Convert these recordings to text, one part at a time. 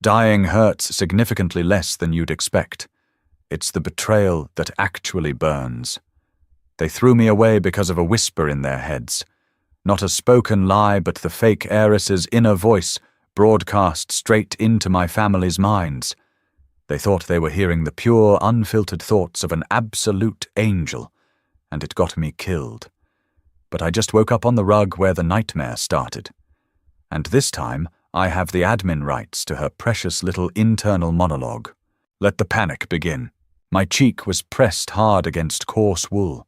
Dying hurts significantly less than you'd expect. It's the betrayal that actually burns. They threw me away because of a whisper in their heads. Not a spoken lie, but the fake heiress's inner voice broadcast straight into my family's minds. They thought they were hearing the pure, unfiltered thoughts of an absolute angel, and it got me killed. But I just woke up on the rug where the nightmare started. And this time, I have the admin rights to her precious little internal monologue. Let the panic begin. My cheek was pressed hard against coarse wool.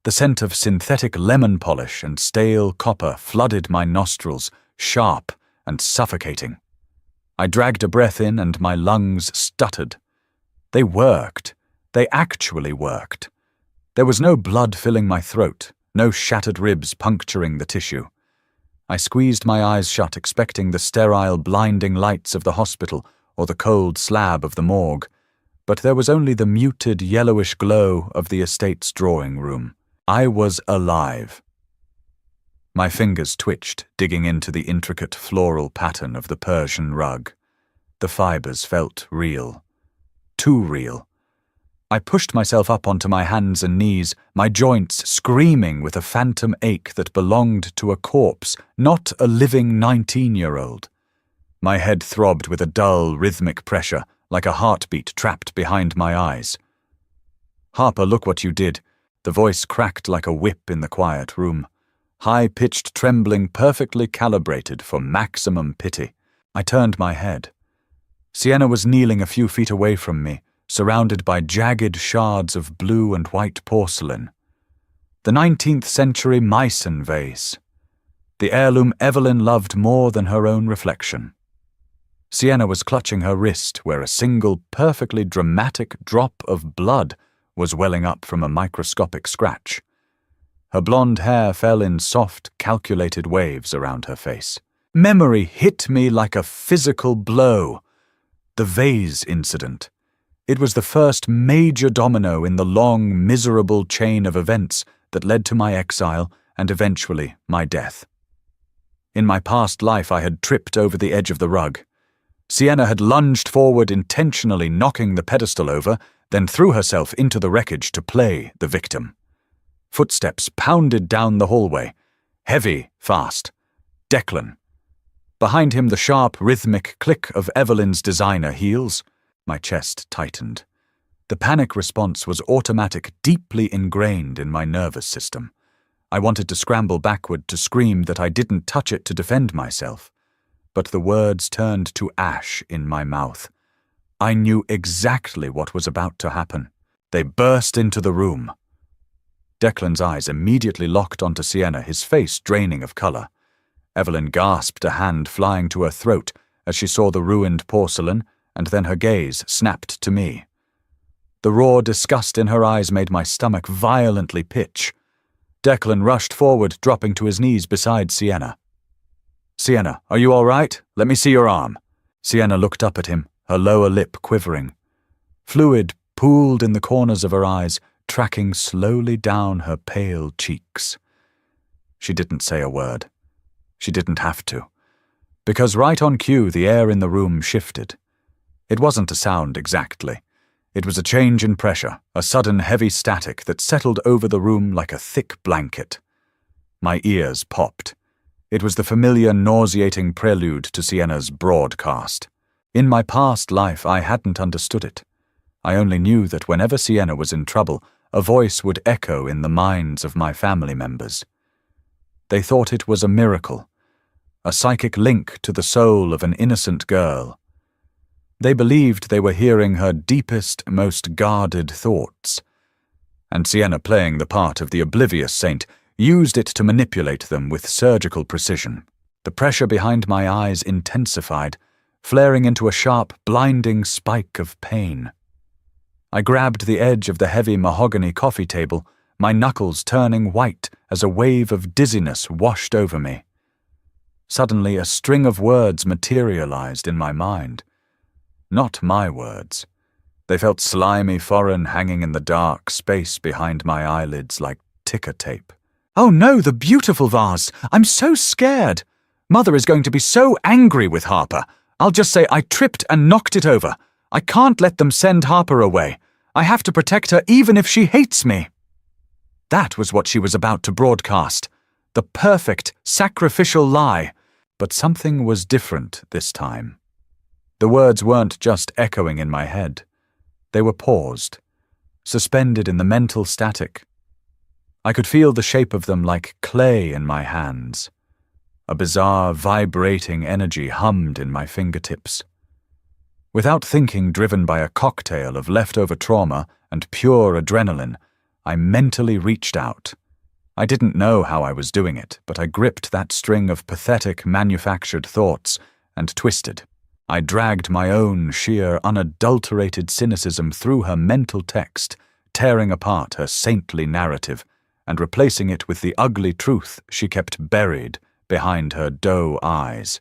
The scent of synthetic lemon polish and stale copper flooded my nostrils, sharp and suffocating. I dragged a breath in and my lungs stuttered. They worked. They actually worked. There was no blood filling my throat, no shattered ribs puncturing the tissue. I squeezed my eyes shut, expecting the sterile, blinding lights of the hospital or the cold slab of the morgue, but there was only the muted, yellowish glow of the estate's drawing room. I was alive. My fingers twitched, digging into the intricate floral pattern of the Persian rug. The fibers felt real. Too real. I pushed myself up onto my hands and knees, my joints screaming with a phantom ache that belonged to a corpse, not a living 19-year-old. My head throbbed with a dull, rhythmic pressure, like a heartbeat trapped behind my eyes. "Harper, look what you did." The voice cracked like a whip in the quiet room. High-pitched trembling perfectly calibrated for maximum pity. I turned my head. Sienna was kneeling a few feet away from me, surrounded by jagged shards of blue and white porcelain. The 19th century Meissen vase. The heirloom Evelyn loved more than her own reflection. Sienna was clutching her wrist where a single perfectly dramatic drop of blood was welling up from a microscopic scratch. Her blonde hair fell in soft, calculated waves around her face. Memory hit me like a physical blow. The vase incident. It was the first major domino in the long, miserable chain of events that led to my exile and eventually my death. In my past life, I had tripped over the edge of the rug. Sienna had lunged forward, intentionally knocking the pedestal over, then threw herself into the wreckage to play the victim. Footsteps pounded down the hallway. Heavy, fast. Declan. Behind him, the sharp, rhythmic click of Evelyn's designer heels. My chest tightened. The panic response was automatic, deeply ingrained in my nervous system. I wanted to scramble backward to scream that I didn't touch it to defend myself. But the words turned to ash in my mouth. I knew exactly what was about to happen. They burst into the room. Declan's eyes immediately locked onto Sienna, his face draining of color. Evelyn gasped, a hand flying to her throat as she saw the ruined porcelain, and then her gaze snapped to me. The raw disgust in her eyes made my stomach violently pitch. Declan rushed forward, dropping to his knees beside Sienna. "Sienna, are you all right? Let me see your arm." Sienna looked up at him, her lower lip quivering. Fluid pooled in the corners of her eyes, tracking slowly down her pale cheeks. She didn't say a word. She didn't have to. Because right on cue, the air in the room shifted. It wasn't a sound exactly. It was a change in pressure, a sudden heavy static that settled over the room like a thick blanket. My ears popped. It was the familiar, nauseating prelude to Sienna's broadcast. In my past life, I hadn't understood it. I only knew that whenever Sienna was in trouble, a voice would echo in the minds of my family members. They thought it was a miracle, a psychic link to the soul of an innocent girl. They believed they were hearing her deepest, most guarded thoughts. And Sienna, playing the part of the oblivious saint, used it to manipulate them with surgical precision. The pressure behind my eyes intensified, flaring into a sharp, blinding spike of pain. I grabbed the edge of the heavy mahogany coffee table, my knuckles turning white as a wave of dizziness washed over me. Suddenly, a string of words materialized in my mind. Not my words. They felt slimy, foreign, hanging in the dark space behind my eyelids like ticker tape. "Oh no, the beautiful vase! I'm so scared! Mother is going to be so angry with Harper. I'll just say I tripped and knocked it over. I can't let them send Harper away. I have to protect her even if she hates me. That was what she was about to broadcast. The perfect, sacrificial lie. But something was different this time. The words weren't just echoing in my head. They were paused, suspended in the mental static. I could feel the shape of them like clay in my hands. A bizarre, vibrating energy hummed in my fingertips. Without thinking, driven by a cocktail of leftover trauma and pure adrenaline, I mentally reached out. I didn't know how I was doing it, but I gripped that string of pathetic, manufactured thoughts and twisted. I dragged my own sheer, unadulterated cynicism through her mental text, tearing apart her saintly narrative and replacing it with the ugly truth she kept buried behind her doe eyes.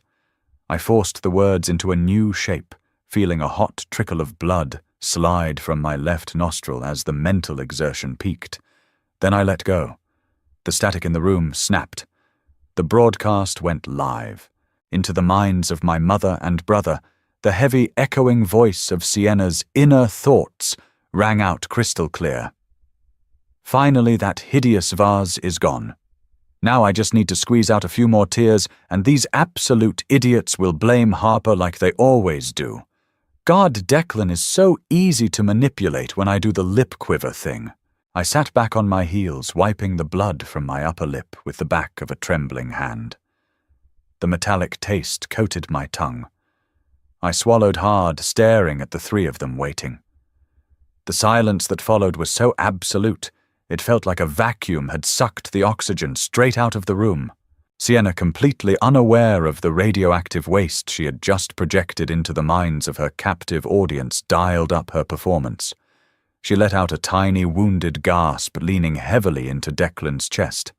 I forced the words into a new shape, feeling a hot trickle of blood slide from my left nostril as the mental exertion peaked. Then I let go. The static in the room snapped. The broadcast went live. Into the minds of my mother and brother, the heavy echoing voice of Sienna's inner thoughts rang out crystal clear. Finally, that hideous vase is gone. Now I just need to squeeze out a few more tears, and these absolute idiots will blame Harper like they always do. God, Declan is so easy to manipulate when I do the lip quiver thing. I sat back on my heels, wiping the blood from my upper lip with the back of a trembling hand. The metallic taste coated my tongue. I swallowed hard, staring at the three of them waiting. The silence that followed was so absolute, it felt like a vacuum had sucked the oxygen straight out of the room. Sienna, completely unaware of the radioactive waste she had just projected into the minds of her captive audience, dialed up her performance. She let out a tiny, wounded gasp, leaning heavily into Declan's chest.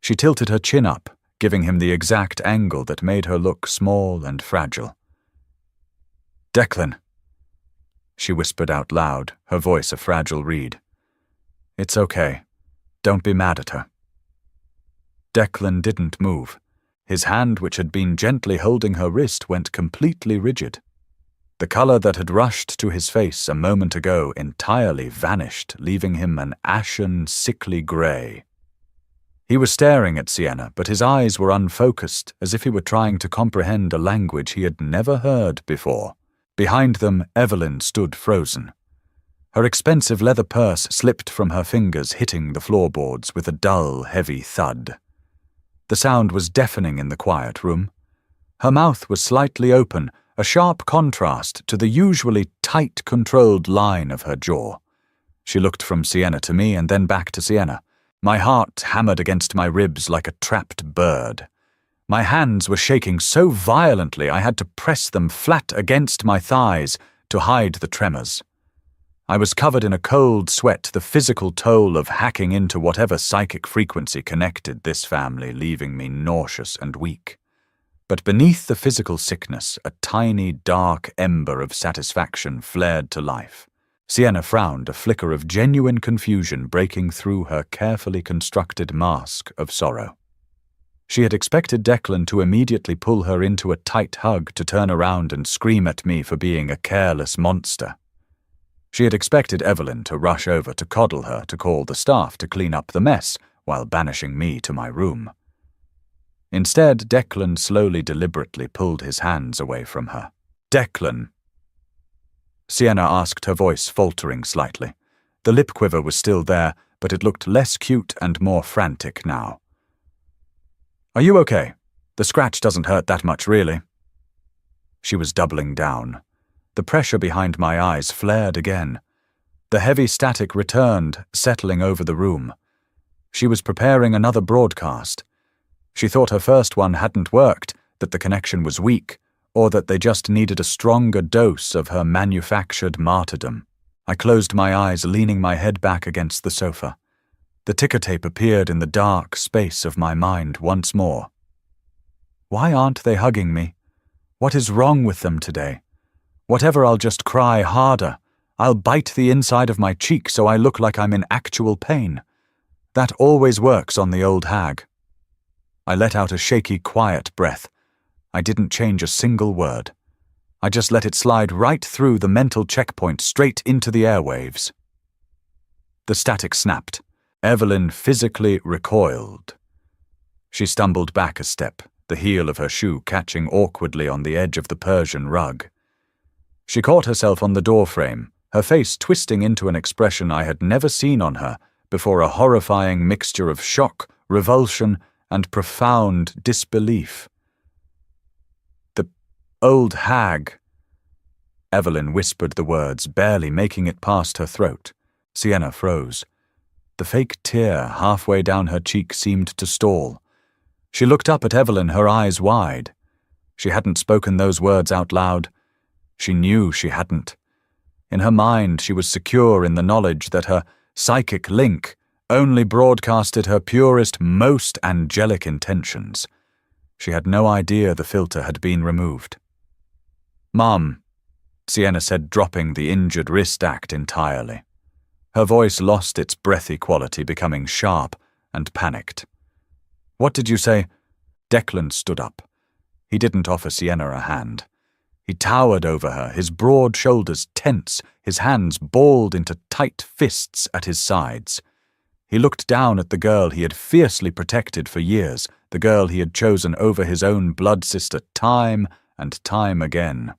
She tilted her chin up, giving him the exact angle that made her look small and fragile. "Declan," she whispered out loud, her voice a fragile reed. "It's okay. Don't be mad at her." Declan didn't move. His hand, which had been gently holding her wrist, went completely rigid. The color that had rushed to his face a moment ago entirely vanished, leaving him an ashen, sickly gray. He was staring at Sienna, but his eyes were unfocused, as if he were trying to comprehend a language he had never heard before. Behind them, Evelyn stood frozen. Her expensive leather purse slipped from her fingers, hitting the floorboards with a dull, heavy thud. The sound was deafening in the quiet room. Her mouth was slightly open, a sharp contrast to the usually tight, controlled line of her jaw. She looked from Sienna to me and then back to Sienna. My heart hammered against my ribs like a trapped bird. My hands were shaking so violently I had to press them flat against my thighs to hide the tremors. I was covered in a cold sweat, the physical toll of hacking into whatever psychic frequency connected this family, leaving me nauseous and weak. But beneath the physical sickness, a tiny, dark ember of satisfaction flared to life. Sienna frowned, a flicker of genuine confusion breaking through her carefully constructed mask of sorrow. She had expected Declan to immediately pull her into a tight hug, to turn around and scream at me for being a careless monster. She had expected Evelyn to rush over to coddle her, to call the staff to clean up the mess, while banishing me to my room. Instead, Declan slowly, deliberately pulled his hands away from her. "Declan!" Sienna asked, her voice faltering slightly. The lip quiver was still there, but it looked less cute and more frantic now. "Are you okay? The scratch doesn't hurt that much, really." She was doubling down. The pressure behind my eyes flared again. The heavy static returned, settling over the room. She was preparing another broadcast. She thought her first one hadn't worked, that the connection was weak, or that they just needed a stronger dose of her manufactured martyrdom. I closed my eyes, leaning my head back against the sofa. The ticker tape appeared in the dark space of my mind once more. Why aren't they hugging me? What is wrong with them today? Whatever, I'll just cry harder. I'll bite the inside of my cheek so I look like I'm in actual pain. That always works on the old hag. I let out a shaky, quiet breath. I didn't change a single word. I just let it slide right through the mental checkpoint straight into the airwaves. The static snapped. Evelyn physically recoiled. She stumbled back a step, the heel of her shoe catching awkwardly on the edge of the Persian rug. She caught herself on the doorframe, her face twisting into an expression I had never seen on her before, a horrifying mixture of shock, revulsion, and profound disbelief. "The old hag." Evelyn whispered the words, barely making it past her throat. Sienna froze. The fake tear halfway down her cheek seemed to stall. She looked up at Evelyn, her eyes wide. She hadn't spoken those words out loud. She knew she hadn't. In her mind, she was secure in the knowledge that her psychic link only broadcasted her purest, most angelic intentions. She had no idea the filter had been removed. "Mom," Sienna said, dropping the injured wrist act entirely. Her voice lost its breathy quality, becoming sharp and panicked. "What did you say?" Declan stood up. He didn't offer Sienna a hand. He towered over her, his broad shoulders tense, his hands balled into tight fists at his sides. He looked down at the girl he had fiercely protected for years, the girl he had chosen over his own blood sister time and time again.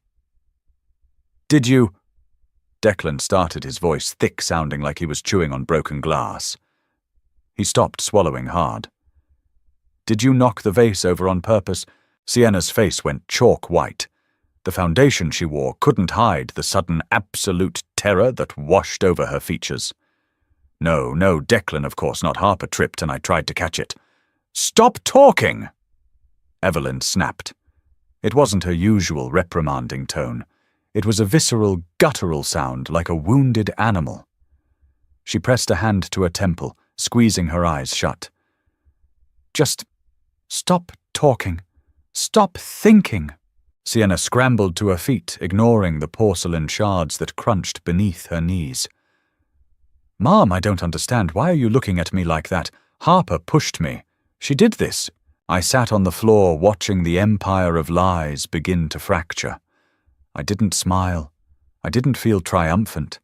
"Did you—" Declan started, his voice thick, sounding like he was chewing on broken glass. He stopped, swallowing hard. "Did you knock the vase over on purpose?" Sienna's face went chalk white. The foundation she wore couldn't hide the sudden absolute terror that washed over her features. "No, Declan, of course not. Harper tripped and I tried to catch it." "Stop talking!" Evelyn snapped. It wasn't her usual reprimanding tone. It was a visceral, guttural sound like a wounded animal. She pressed a hand to her temple, squeezing her eyes shut. "Just stop talking. Stop thinking." Sienna scrambled to her feet, ignoring the porcelain shards that crunched beneath her knees. "Mom, I don't understand. Why are you looking at me like that? Harper pushed me. She did this." I sat on the floor watching the empire of lies begin to fracture. I didn't smile. I didn't feel triumphant.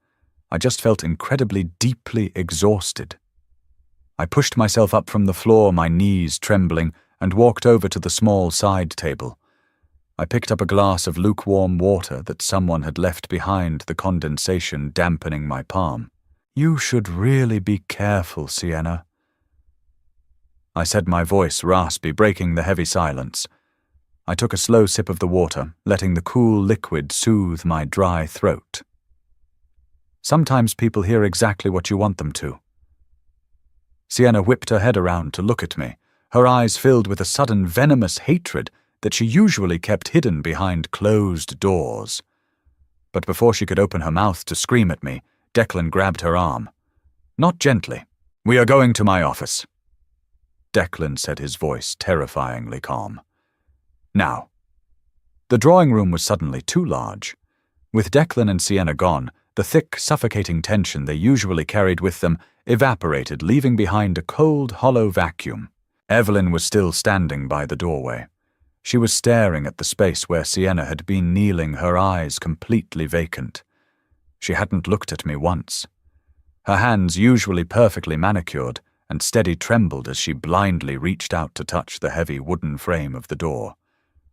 I just felt incredibly deeply exhausted. I pushed myself up from the floor, my knees trembling, and walked over to the small side table. I picked up a glass of lukewarm water that someone had left behind, the condensation dampening my palm. "You should really be careful, Sienna," I said, my voice raspy, breaking the heavy silence. I took a slow sip of the water, letting the cool liquid soothe my dry throat. "Sometimes people hear exactly what you want them to." Sienna whipped her head around to look at me, her eyes filled with a sudden venomous hatred that she usually kept hidden behind closed doors. But before she could open her mouth to scream at me, Declan grabbed her arm. Not gently. "We are going to my office," Declan said, his voice terrifyingly calm. Now. The drawing room was suddenly too large. With Declan and Sienna gone, the thick, suffocating tension they usually carried with them evaporated, leaving behind a cold, hollow vacuum. Evelyn was still standing by the doorway. She was staring at the space where Sienna had been kneeling, her eyes completely vacant. She hadn't looked at me once. Her hands, usually perfectly manicured and steady, trembled as she blindly reached out to touch the heavy wooden frame of the door.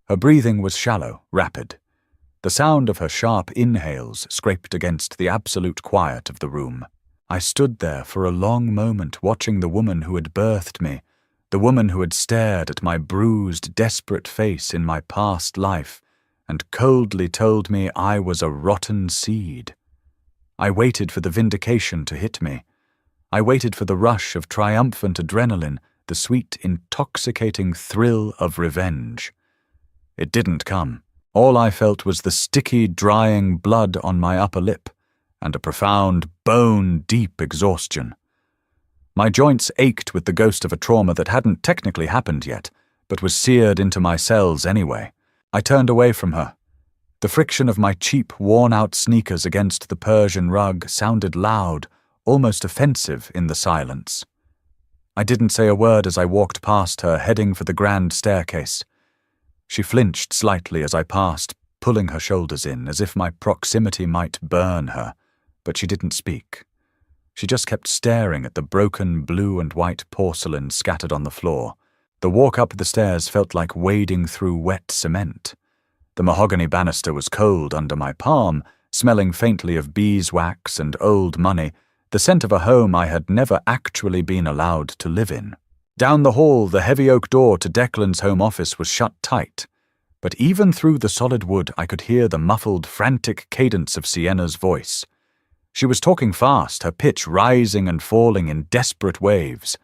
Her breathing was shallow, rapid. The sound of her sharp inhales scraped against the absolute quiet of the room. I stood there for a long moment, watching the woman who had birthed me, the woman who had stared at my bruised, desperate face in my past life and coldly told me I was a rotten seed. I waited for the vindication to hit me. I waited for the rush of triumphant adrenaline, the sweet, intoxicating thrill of revenge. It didn't come. All I felt was the sticky, drying blood on my upper lip and a profound, bone-deep exhaustion. My joints ached with the ghost of a trauma that hadn't technically happened yet, but was seared into my cells anyway. I turned away from her. The friction of my cheap, worn-out sneakers against the Persian rug sounded loud, almost offensive in the silence. I didn't say a word as I walked past her, heading for the grand staircase. She flinched slightly as I passed, pulling her shoulders in as if my proximity might burn her, but she didn't speak. She just kept staring at the broken blue and white porcelain scattered on the floor. The walk up the stairs felt like wading through wet cement. The mahogany banister was cold under my palm, smelling faintly of beeswax and old money, the scent of a home I had never actually been allowed to live in. Down the hall, the heavy oak door to Declan's home office was shut tight, but even through the solid wood I could hear the muffled, frantic cadence of Sienna's voice. She was talking fast, her pitch rising and falling in desperate waves.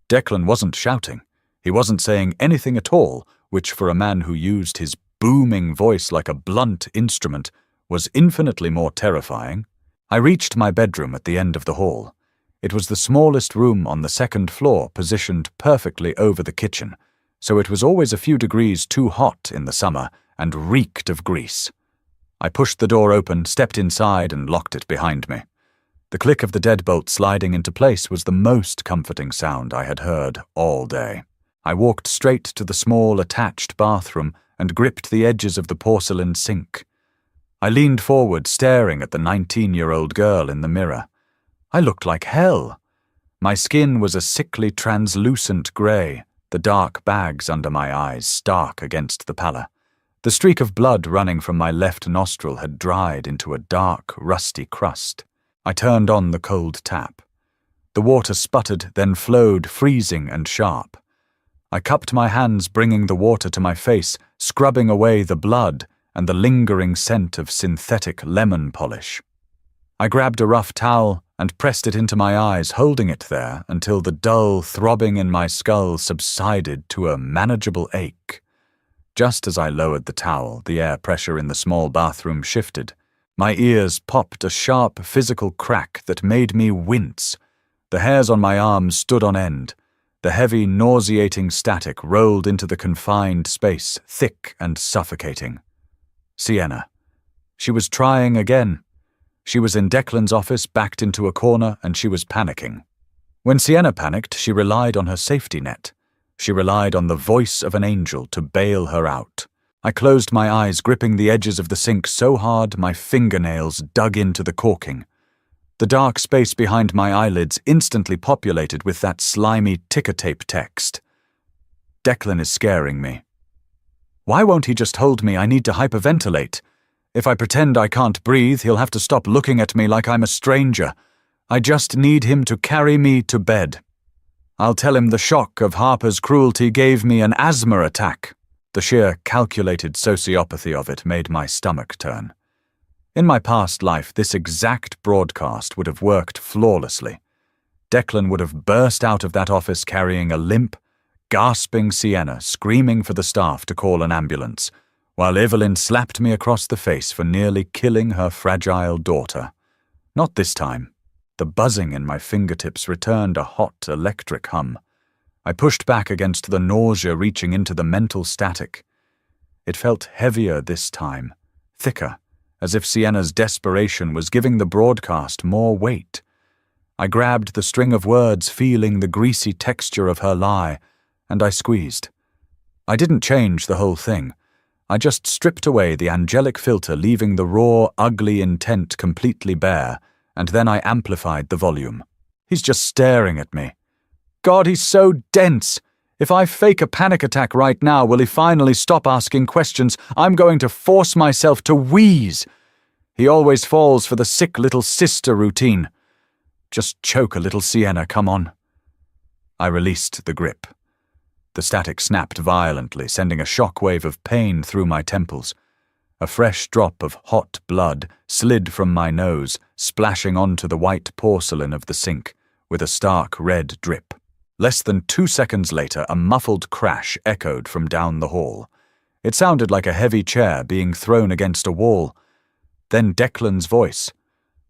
Declan wasn't shouting. He wasn't saying anything at all, which for a man who used his booming voice like a blunt instrument was infinitely more terrifying. I reached my bedroom at the end of the hall. It was the smallest room on the second floor, positioned perfectly over the kitchen, so it was always a few degrees too hot in the summer and reeked of grease. I pushed the door open, stepped inside, and locked it behind me. The click of the deadbolt sliding into place was the most comforting sound I had heard all day. I walked straight to the small attached bathroom and gripped the edges of the porcelain sink. I leaned forward, staring at the 19-year-old girl in the mirror. I looked like hell. My skin was a sickly translucent grey, the dark bags under my eyes stark against the pallor. The streak of blood running from my left nostril had dried into a dark, rusty crust. I turned on the cold tap. The water sputtered, then flowed, freezing and sharp. I cupped my hands, bringing the water to my face, scrubbing away the blood and the lingering scent of synthetic lemon polish. I grabbed a rough towel and pressed it into my eyes, holding it there until the dull throbbing in my skull subsided to a manageable ache. Just as I lowered the towel, the air pressure in the small bathroom shifted. My ears popped a sharp physical crack that made me wince. The hairs on my arms stood on end. The heavy, nauseating static rolled into the confined space, thick and suffocating. Sienna. She was trying again. She was in Declan's office, backed into a corner, and she was panicking. When Sienna panicked, she relied on her safety net. She relied on the voice of an angel to bail her out. I closed my eyes, gripping the edges of the sink so hard my fingernails dug into the corking. The dark space behind my eyelids instantly populated with that slimy ticker tape text. Declan is scaring me. Why won't he just hold me? I need to hyperventilate. If I pretend I can't breathe, he'll have to stop looking at me like I'm a stranger. I just need him to carry me to bed. I'll tell him the shock of Harper's cruelty gave me an asthma attack. The sheer calculated sociopathy of it made my stomach turn. In my past life, this exact broadcast would have worked flawlessly. Declan would have burst out of that office carrying a limp, gasping Sienna, screaming for the staff to call an ambulance, while Evelyn slapped me across the face for nearly killing her fragile daughter. Not this time. The buzzing in my fingertips returned a hot electric hum. I pushed back against the nausea reaching into the mental static. It felt heavier this time, thicker, as if Sienna's desperation was giving the broadcast more weight. I grabbed the string of words, feeling the greasy texture of her lie, and I squeezed. I didn't change the whole thing. I just stripped away the angelic filter, leaving the raw, ugly intent completely bare, and then I amplified the volume. He's just staring at me. God, he's so dense. If I fake a panic attack right now, will he finally stop asking questions? I'm going to force myself to wheeze. He always falls for the sick little sister routine. Just choke a little, Sienna, come on. I released the grip. The static snapped violently, sending a shockwave of pain through my temples. A fresh drop of hot blood slid from my nose, splashing onto the white porcelain of the sink, with a stark red drip. Less than 2 seconds later, a muffled crash echoed from down the hall. It sounded like a heavy chair being thrown against a wall. Then Declan's voice.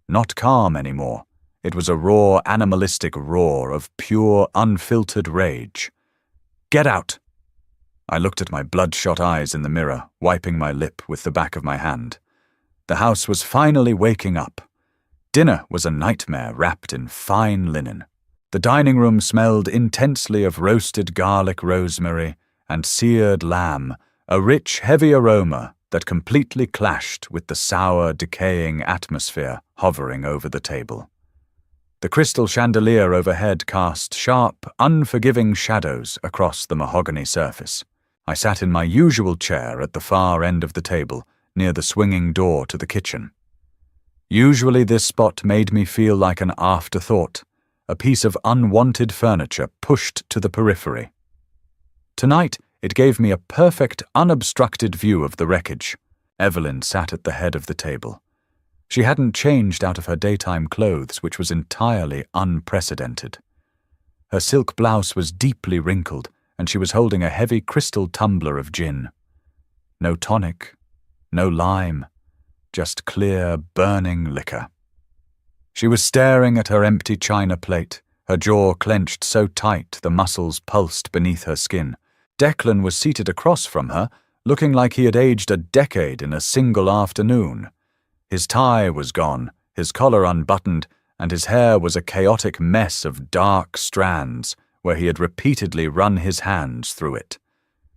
Not calm anymore. It was a raw, animalistic roar of pure, unfiltered rage. Get out! I looked at my bloodshot eyes in the mirror, wiping my lip with the back of my hand. The house was finally waking up. Dinner was a nightmare wrapped in fine linen. The dining room smelled intensely of roasted garlic rosemary and seared lamb, a rich, heavy aroma that completely clashed with the sour, decaying atmosphere hovering over the table. The crystal chandelier overhead cast sharp, unforgiving shadows across the mahogany surface. I sat in my usual chair at the far end of the table, near the swinging door to the kitchen. Usually this spot made me feel like an afterthought, a piece of unwanted furniture pushed to the periphery. Tonight, it gave me a perfect, unobstructed view of the wreckage. Evelyn sat at the head of the table. She hadn't changed out of her daytime clothes, which was entirely unprecedented. Her silk blouse was deeply wrinkled, and she was holding a heavy crystal tumbler of gin. No tonic, no lime, just clear, burning liquor. She was staring at her empty china plate, her jaw clenched so tight the muscles pulsed beneath her skin. Declan was seated across from her, looking like he had aged a decade in a single afternoon. His tie was gone, his collar unbuttoned, and his hair was a chaotic mess of dark strands where he had repeatedly run his hands through it.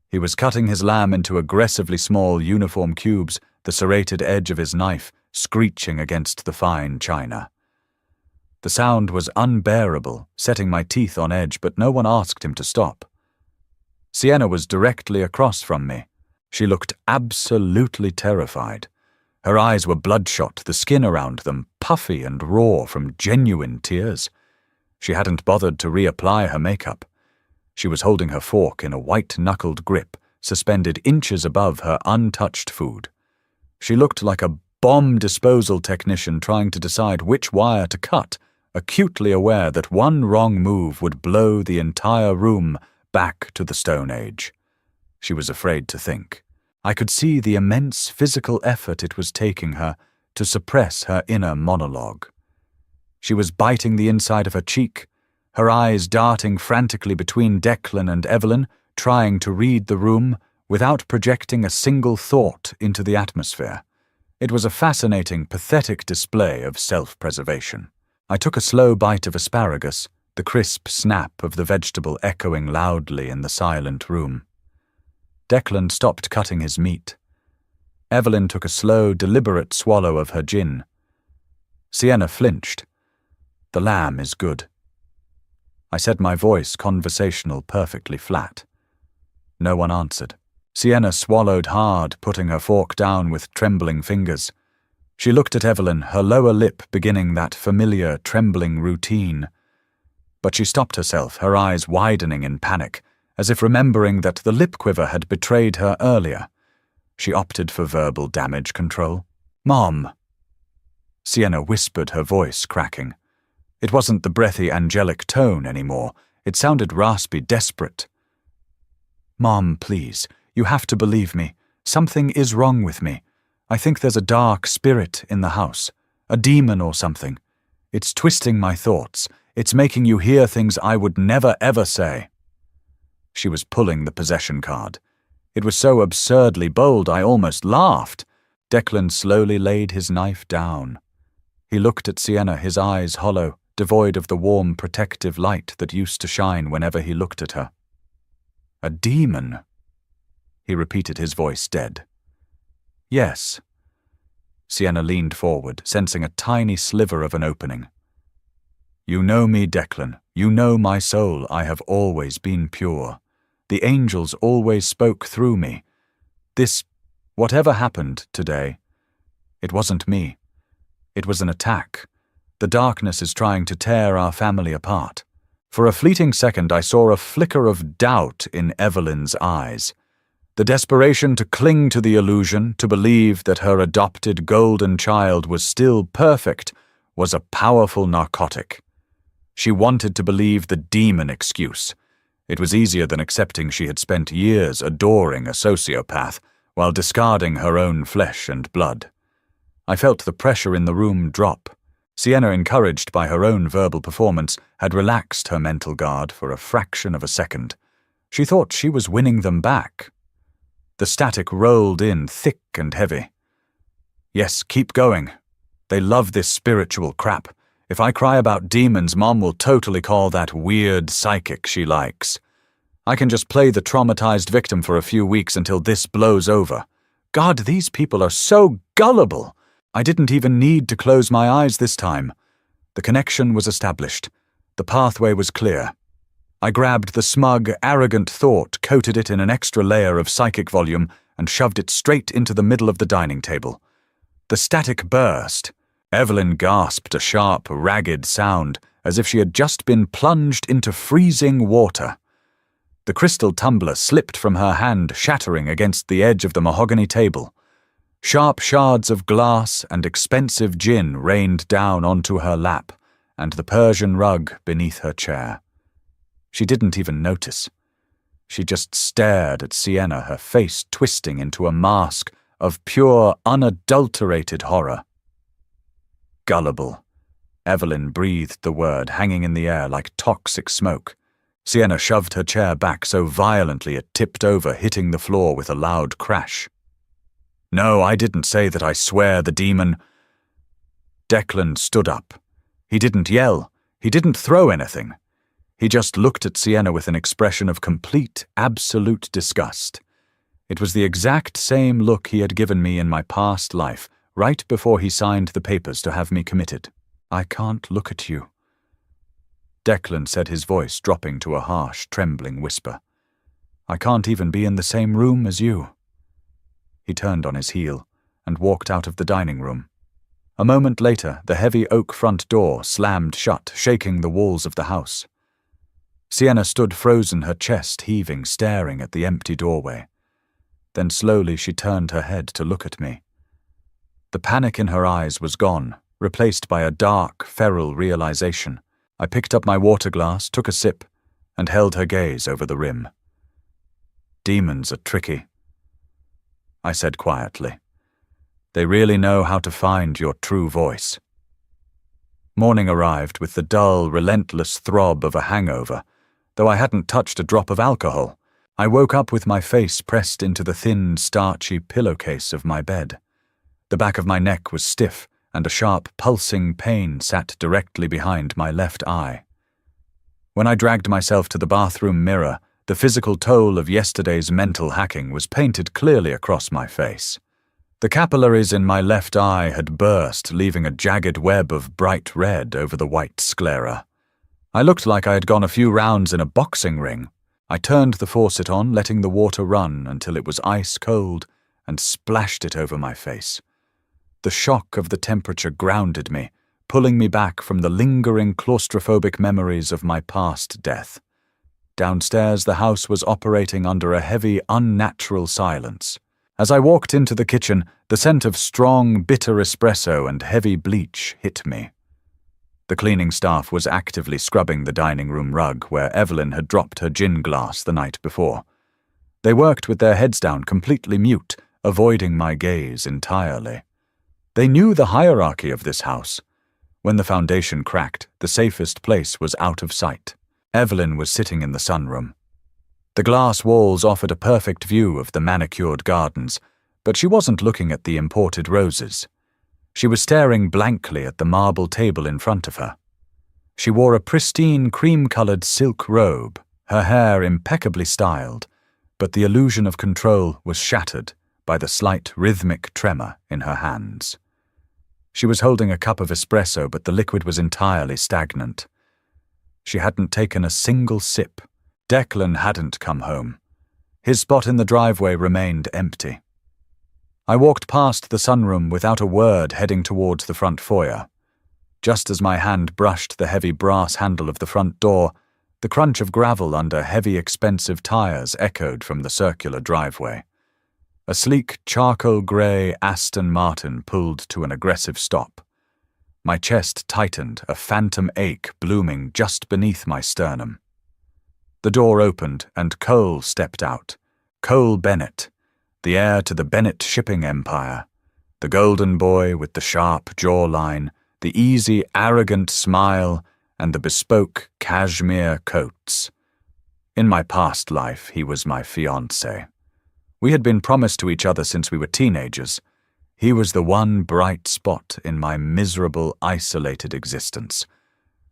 He was cutting his lamb into aggressively small uniform cubes, the serrated edge of his knife screeching against the fine china. The sound was unbearable, setting my teeth on edge, but no one asked him to stop. Sienna was directly across from me. She looked absolutely terrified. Her eyes were bloodshot, the skin around them puffy and raw from genuine tears. She hadn't bothered to reapply her makeup. She was holding her fork in a white-knuckled grip, suspended inches above her untouched food. She looked like a bomb disposal technician trying to decide which wire to cut, acutely aware that one wrong move would blow the entire room back to the Stone Age. She was afraid to think. I could see the immense physical effort it was taking her to suppress her inner monologue. She was biting the inside of her cheek, her eyes darting frantically between Declan and Evelyn, trying to read the room without projecting a single thought into the atmosphere. It was a fascinating, pathetic display of self-preservation. I took a slow bite of asparagus, the crisp snap of the vegetable echoing loudly in the silent room. Declan stopped cutting his meat. Evelyn took a slow, deliberate swallow of her gin. Sienna flinched. The lamb is good. I said, my voice conversational, perfectly flat. No one answered. Sienna swallowed hard, putting her fork down with trembling fingers. She looked at Evelyn, her lower lip beginning that familiar, trembling routine. But she stopped herself, her eyes widening in panic, as if remembering that the lip quiver had betrayed her earlier. She opted for verbal damage control. "Mom." Sienna whispered, her voice cracking. It wasn't the breathy, angelic tone anymore. It sounded raspy, desperate. "Mom, please, you have to believe me. Something is wrong with me. I think there's a dark spirit in the house, a demon or something. It's twisting my thoughts. It's making you hear things I would never ever say." She was pulling the possession card. It was so absurdly bold I almost laughed. Declan slowly laid his knife down. He looked at Sienna, his eyes hollow, devoid of the warm, protective light that used to shine whenever he looked at her. "A demon?" He repeated, his voice dead. "Yes." Sienna leaned forward, sensing a tiny sliver of an opening. "You know me, Declan. You know my soul. I have always been pure. The angels always spoke through me. Whatever happened today, it wasn't me. It was an attack. The darkness is trying to tear our family apart." For a fleeting second, I saw a flicker of doubt in Evelyn's eyes. The desperation to cling to the illusion, to believe that her adopted golden child was still perfect, was a powerful narcotic. She wanted to believe the demon excuse. It was easier than accepting she had spent years adoring a sociopath while discarding her own flesh and blood. I felt the pressure in the room drop. Sienna, encouraged by her own verbal performance, had relaxed her mental guard for a fraction of a second. She thought she was winning them back. The static rolled in thick and heavy. "Yes, keep going. They love this spiritual crap. If I cry about demons, Mom will totally call that weird psychic she likes. I can just play the traumatized victim for a few weeks until this blows over. God, these people are so gullible. I didn't even need to close my eyes this time. The connection was established. The pathway was clear. I grabbed the smug, arrogant thought, coated it in an extra layer of psychic volume, and shoved it straight into the middle of the dining table. The static burst. Evelyn gasped a sharp, ragged sound, as if she had just been plunged into freezing water. The crystal tumbler slipped from her hand, shattering against the edge of the mahogany table. Sharp shards of glass and expensive gin rained down onto her lap, and the Persian rug beneath her chair. She didn't even notice. She just stared at Sienna, her face twisting into a mask of pure, unadulterated horror. Gullible. Evelyn breathed the word, hanging in the air like toxic smoke. Sienna shoved her chair back so violently it tipped over, hitting the floor with a loud crash. No, I didn't say that, I swear, the demon. Declan stood up. He didn't yell. He didn't throw anything. He just looked at Sienna with an expression of complete, absolute disgust. It was the exact same look he had given me in my past life, right before he signed the papers to have me committed. I can't look at you. Declan said, his voice dropping to a harsh, trembling whisper. I can't even be in the same room as you. He turned on his heel and walked out of the dining room. A moment later, the heavy oak front door slammed shut, shaking the walls of the house. Sienna stood frozen, her chest heaving, staring at the empty doorway. Then slowly she turned her head to look at me. The panic in her eyes was gone, replaced by a dark, feral realization. I picked up my water glass, took a sip, and held her gaze over the rim. Demons are tricky, I said quietly. They really know how to find your true voice. Morning arrived with the dull, relentless throb of a hangover. Though I hadn't touched a drop of alcohol, I woke up with my face pressed into the thin, starchy pillowcase of my bed. The back of my neck was stiff, and a sharp, pulsing pain sat directly behind my left eye. When I dragged myself to the bathroom mirror, the physical toll of yesterday's mental hacking was painted clearly across my face. The capillaries in my left eye had burst, leaving a jagged web of bright red over the white sclera. I looked like I had gone a few rounds in a boxing ring. I turned the faucet on, letting the water run until it was ice cold, and splashed it over my face. The shock of the temperature grounded me, pulling me back from the lingering claustrophobic memories of my past death. Downstairs, the house was operating under a heavy, unnatural silence. As I walked into the kitchen, the scent of strong, bitter espresso and heavy bleach hit me. The cleaning staff was actively scrubbing the dining room rug where Evelyn had dropped her gin glass the night before. They worked with their heads down, completely mute, avoiding my gaze entirely. They knew the hierarchy of this house. When the foundation cracked, the safest place was out of sight. Evelyn was sitting in the sunroom. The glass walls offered a perfect view of the manicured gardens, but she wasn't looking at the imported roses. She was staring blankly at the marble table in front of her. She wore a pristine cream-colored silk robe, her hair impeccably styled, but the illusion of control was shattered by the slight rhythmic tremor in her hands. She was holding a cup of espresso, but the liquid was entirely stagnant. She hadn't taken a single sip. Declan hadn't come home. His spot in the driveway remained empty. I walked past the sunroom without a word, heading towards the front foyer. Just as my hand brushed the heavy brass handle of the front door, the crunch of gravel under heavy, expensive tires echoed from the circular driveway. A sleek, charcoal-grey Aston Martin pulled to an aggressive stop. My chest tightened, a phantom ache blooming just beneath my sternum. The door opened, and Cole stepped out. Cole Bennett, the heir to the Bennett shipping empire, the golden boy with the sharp jawline, the easy, arrogant smile, and the bespoke cashmere coats. In my past life, he was my fiancé. We had been promised to each other since we were teenagers. He was the one bright spot in my miserable, isolated existence,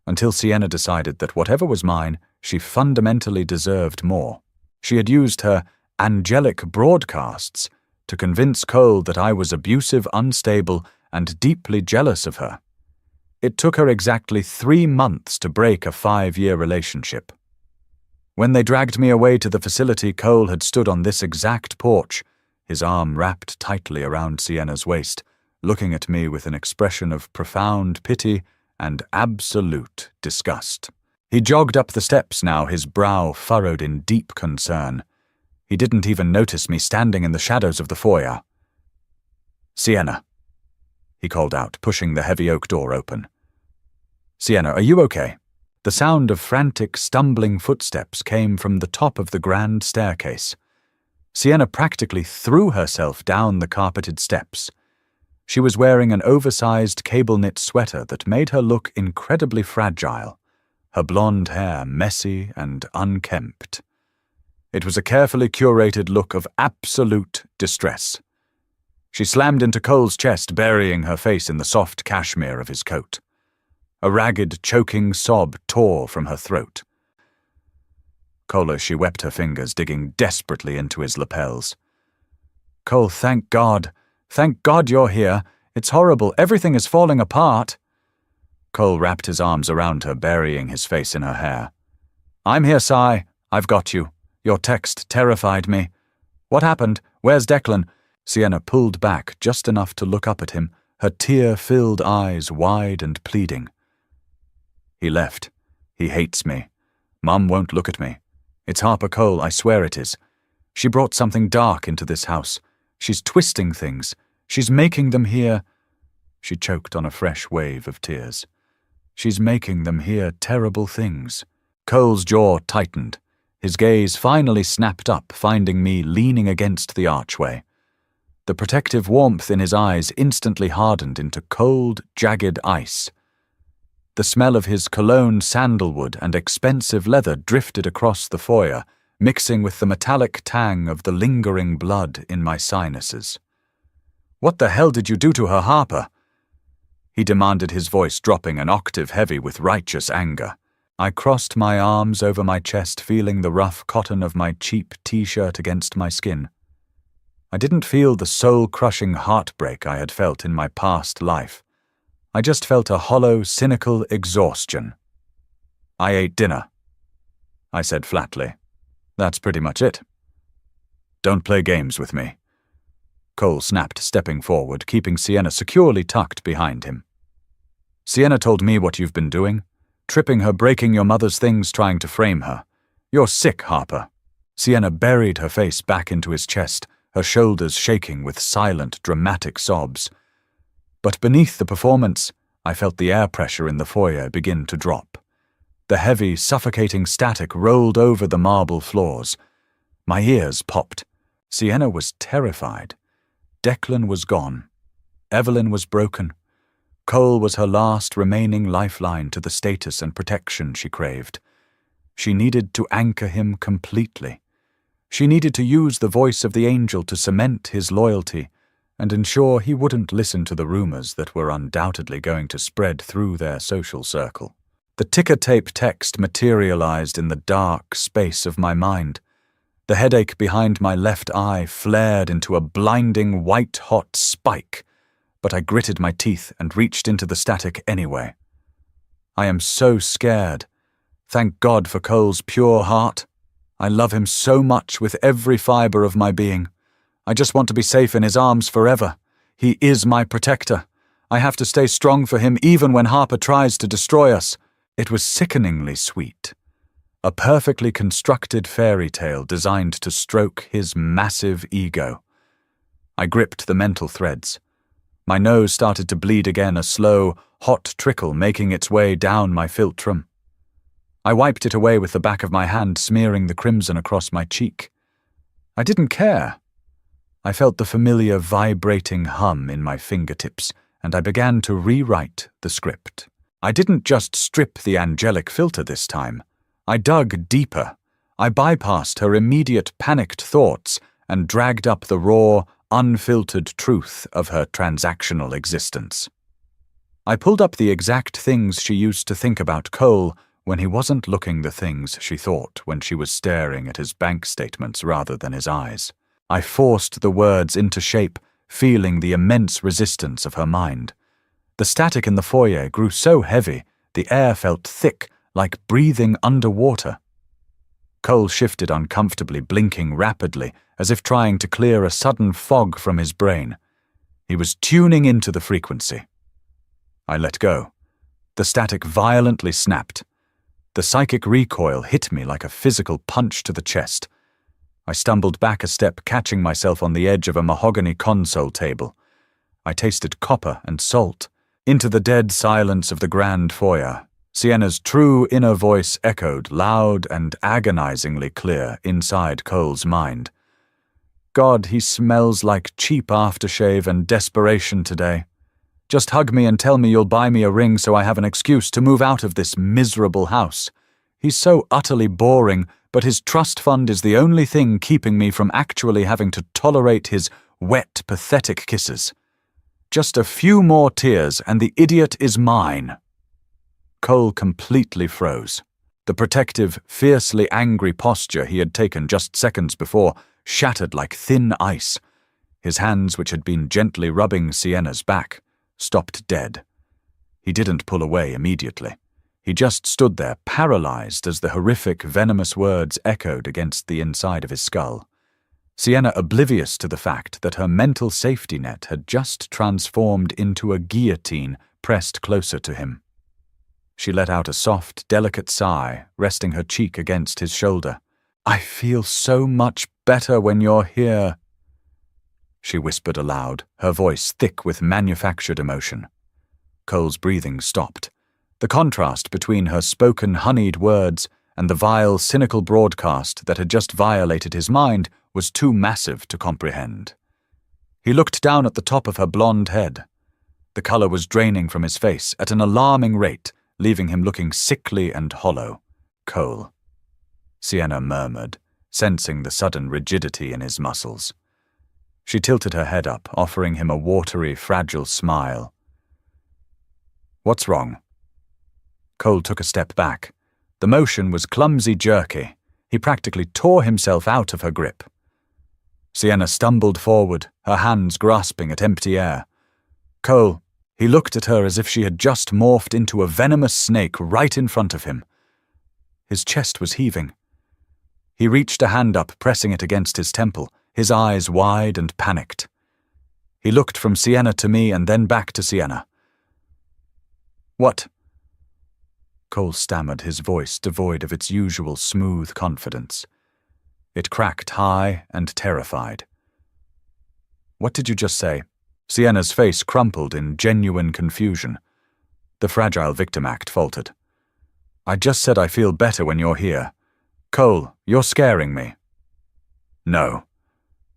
until Sienna decided that whatever was mine, she fundamentally deserved more. She had used her angelic broadcasts to convince Cole that I was abusive, unstable, and deeply jealous of her. It took her exactly 3 months to break a 5-year relationship. When they dragged me away to the facility, Cole had stood on this exact porch, his arm wrapped tightly around Sienna's waist, looking at me with an expression of profound pity and absolute disgust. He jogged up the steps now, his brow furrowed in deep concern. He didn't even notice me standing in the shadows of the foyer. "Sienna," he called out, pushing the heavy oak door open. "Sienna, are you okay?" The sound of frantic, stumbling footsteps came from the top of the grand staircase. Sienna practically threw herself down the carpeted steps. She was wearing an oversized cable-knit sweater that made her look incredibly fragile, her blonde hair messy and unkempt. It was a carefully curated look of absolute distress. She slammed into Cole's chest, burying her face in the soft cashmere of his coat. A ragged, choking sob tore from her throat. Cole, she wept her fingers, digging desperately into his lapels. "Cole, thank God. Thank God you're here. It's horrible. Everything is falling apart." Cole wrapped his arms around her, burying his face in her hair. "I'm here, Si. I've got you. Your text terrified me. What happened? Where's Declan?" Sienna pulled back just enough to look up at him, her tear-filled eyes wide and pleading. "He left. He hates me. Mum won't look at me. It's Harper Cole, I swear it is. She brought something dark into this house. She's twisting things. She's making them hear—" She choked on a fresh wave of tears. "She's making them hear terrible things." Cole's jaw tightened. His gaze finally snapped up, finding me leaning against the archway. The protective warmth in his eyes instantly hardened into cold, jagged ice. The smell of his cologne sandalwood and expensive leather drifted across the foyer, mixing with the metallic tang of the lingering blood in my sinuses. "What the hell did you do to her, Harper?" he demanded, his voice dropping an octave heavy with righteous anger. I crossed my arms over my chest, feeling the rough cotton of my cheap t-shirt against my skin. I didn't feel the soul-crushing heartbreak I had felt in my past life. I just felt a hollow, cynical exhaustion. "I ate dinner," I said flatly. "That's pretty much it." "Don't play games with me," Cole snapped, stepping forward, keeping Sienna securely tucked behind him. "Sienna told me what you've been doing, tripping her, breaking your mother's things, trying to frame her. You're sick, Harper." Sienna buried her face back into his chest, her shoulders shaking with silent, dramatic sobs. But beneath the performance, I felt the air pressure in the foyer begin to drop. The heavy, suffocating static rolled over the marble floors. My ears popped. Sienna was terrified. Declan was gone. Evelyn was broken. Cole was her last remaining lifeline to the status and protection she craved. She needed to anchor him completely. She needed to use the voice of the angel to cement his loyalty and ensure he wouldn't listen to the rumors that were undoubtedly going to spread through their social circle. The ticker tape text materialized in the dark space of my mind. The headache behind my left eye flared into a blinding white-hot spike, but I gritted my teeth and reached into the static anyway. "I am so scared. Thank God for Cole's pure heart. I love him so much with every fiber of my being. I just want to be safe in his arms forever. He is my protector. I have to stay strong for him even when Harper tries to destroy us." It was sickeningly sweet. A perfectly constructed fairy tale designed to stroke his massive ego. I gripped the mental threads. My nose started to bleed again, a slow, hot trickle making its way down my philtrum. I wiped it away with the back of my hand, smearing the crimson across my cheek. I didn't care. I felt the familiar vibrating hum in my fingertips, and I began to rewrite the script. I didn't just strip the angelic filter this time. I dug deeper. I bypassed her immediate panicked thoughts and dragged up the raw, unfiltered truth of her transactional existence. I pulled up the exact things she used to think about Cole when he wasn't looking, the things she thought when she was staring at his bank statements rather than his eyes. I forced the words into shape, feeling the immense resistance of her mind. The static in the foyer grew so heavy, the air felt thick, like breathing underwater. Cole shifted uncomfortably, blinking rapidly, as if trying to clear a sudden fog from his brain. He was tuning into the frequency. I let go. The static violently snapped. The psychic recoil hit me like a physical punch to the chest. I stumbled back a step, catching myself on the edge of a mahogany console table. I tasted copper and salt. Into the dead silence of the grand foyer, Sienna's true inner voice echoed loud and agonizingly clear inside Cole's mind. God, he smells like cheap aftershave and desperation today. Just hug me and tell me you'll buy me a ring so I have an excuse to move out of this miserable house. He's so utterly boring, but his trust fund is the only thing keeping me from actually having to tolerate his wet, pathetic kisses. Just a few more tears and the idiot is mine. Cole completely froze. The protective, fiercely angry posture he had taken just seconds before shattered like thin ice. His hands, which had been gently rubbing Sienna's back, stopped dead. He didn't pull away immediately. He just stood there, paralyzed as the horrific, venomous words echoed against the inside of his skull. Sienna oblivious to the fact that her mental safety net had just transformed into a guillotine pressed closer to him. She let out a soft, delicate sigh, resting her cheek against his shoulder. "I feel so much better when you're here," she whispered aloud, her voice thick with manufactured emotion. Cole's breathing stopped. The contrast between her spoken, honeyed words and the vile, cynical broadcast that had just violated his mind was too massive to comprehend. He looked down at the top of her blonde head. The color was draining from his face at an alarming rate, leaving him looking sickly and hollow. "Cole," Sienna murmured, sensing the sudden rigidity in his muscles. She tilted her head up, offering him a watery, fragile smile. "What's wrong?" Cole took a step back. The motion was clumsy, jerky. He practically tore himself out of her grip. Sienna stumbled forward, her hands grasping at empty air. "Cole," he looked at her as if she had just morphed into a venomous snake right in front of him. His chest was heaving. He reached a hand up, pressing it against his temple, his eyes wide and panicked. He looked from Sienna to me and then back to Sienna. "What?" Cole stammered, his voice devoid of its usual smooth confidence. It cracked high and terrified. "What did you just say?" Sienna's face crumpled in genuine confusion. The fragile victim act faltered. "I just said I feel better when you're here. Cole, you're scaring me." "No,"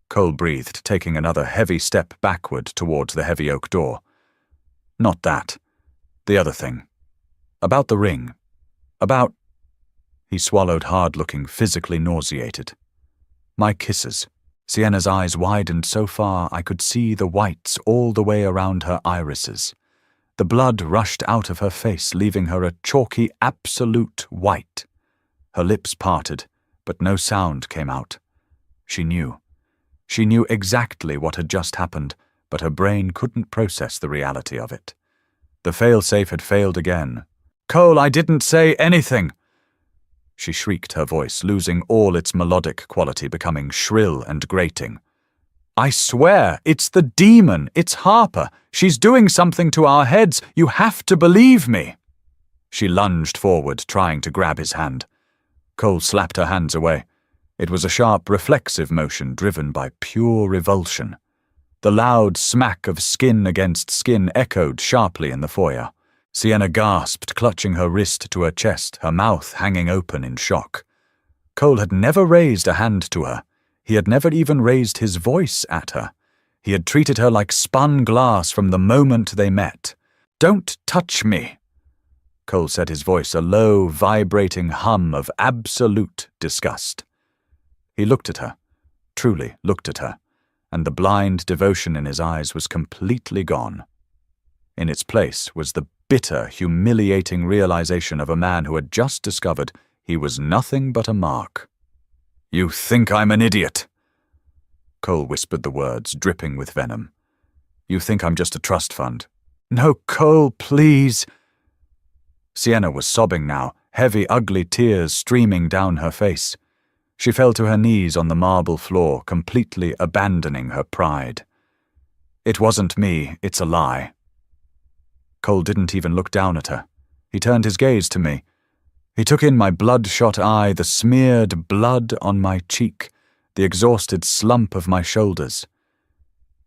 Cole breathed, taking another heavy step backward towards the heavy oak door. "Not that. The other thing. About the ring. About—" He swallowed hard, looking physically nauseated. "My kisses." Sienna's eyes widened so far I could see the whites all the way around her irises. The blood rushed out of her face, leaving her a chalky, absolute white. Her lips parted, but no sound came out. She knew. She knew exactly what had just happened, but her brain couldn't process the reality of it. The failsafe had failed again. "Cole, I didn't say anything!" She shrieked, her voice losing all its melodic quality, becoming shrill and grating. "I swear, it's the demon, it's Harper. She's doing something to our heads. You have to believe me." She lunged forward, trying to grab his hand. Cole slapped her hands away. It was a sharp, reflexive motion driven by pure revulsion. The loud smack of skin against skin echoed sharply in the foyer. Sienna gasped, clutching her wrist to her chest, her mouth hanging open in shock. Cole had never raised a hand to her. He had never even raised his voice at her. He had treated her like spun glass from the moment they met. "Don't touch me," Cole said, his voice a low, vibrating hum of absolute disgust. He looked at her, truly looked at her, and the blind devotion in his eyes was completely gone. In its place was the bitter, humiliating realization of a man who had just discovered he was nothing but a mark. "You think I'm an idiot?" Cole whispered the words, dripping with venom. You think I'm just a trust fund? No, Cole, please. Sienna was sobbing now, heavy, ugly tears streaming down her face. She fell to her knees on the marble floor, completely abandoning her pride. It wasn't me, it's a lie. Cole didn't even look down at her. He turned his gaze to me. He took in my bloodshot eye, the smeared blood on my cheek, the exhausted slump of my shoulders.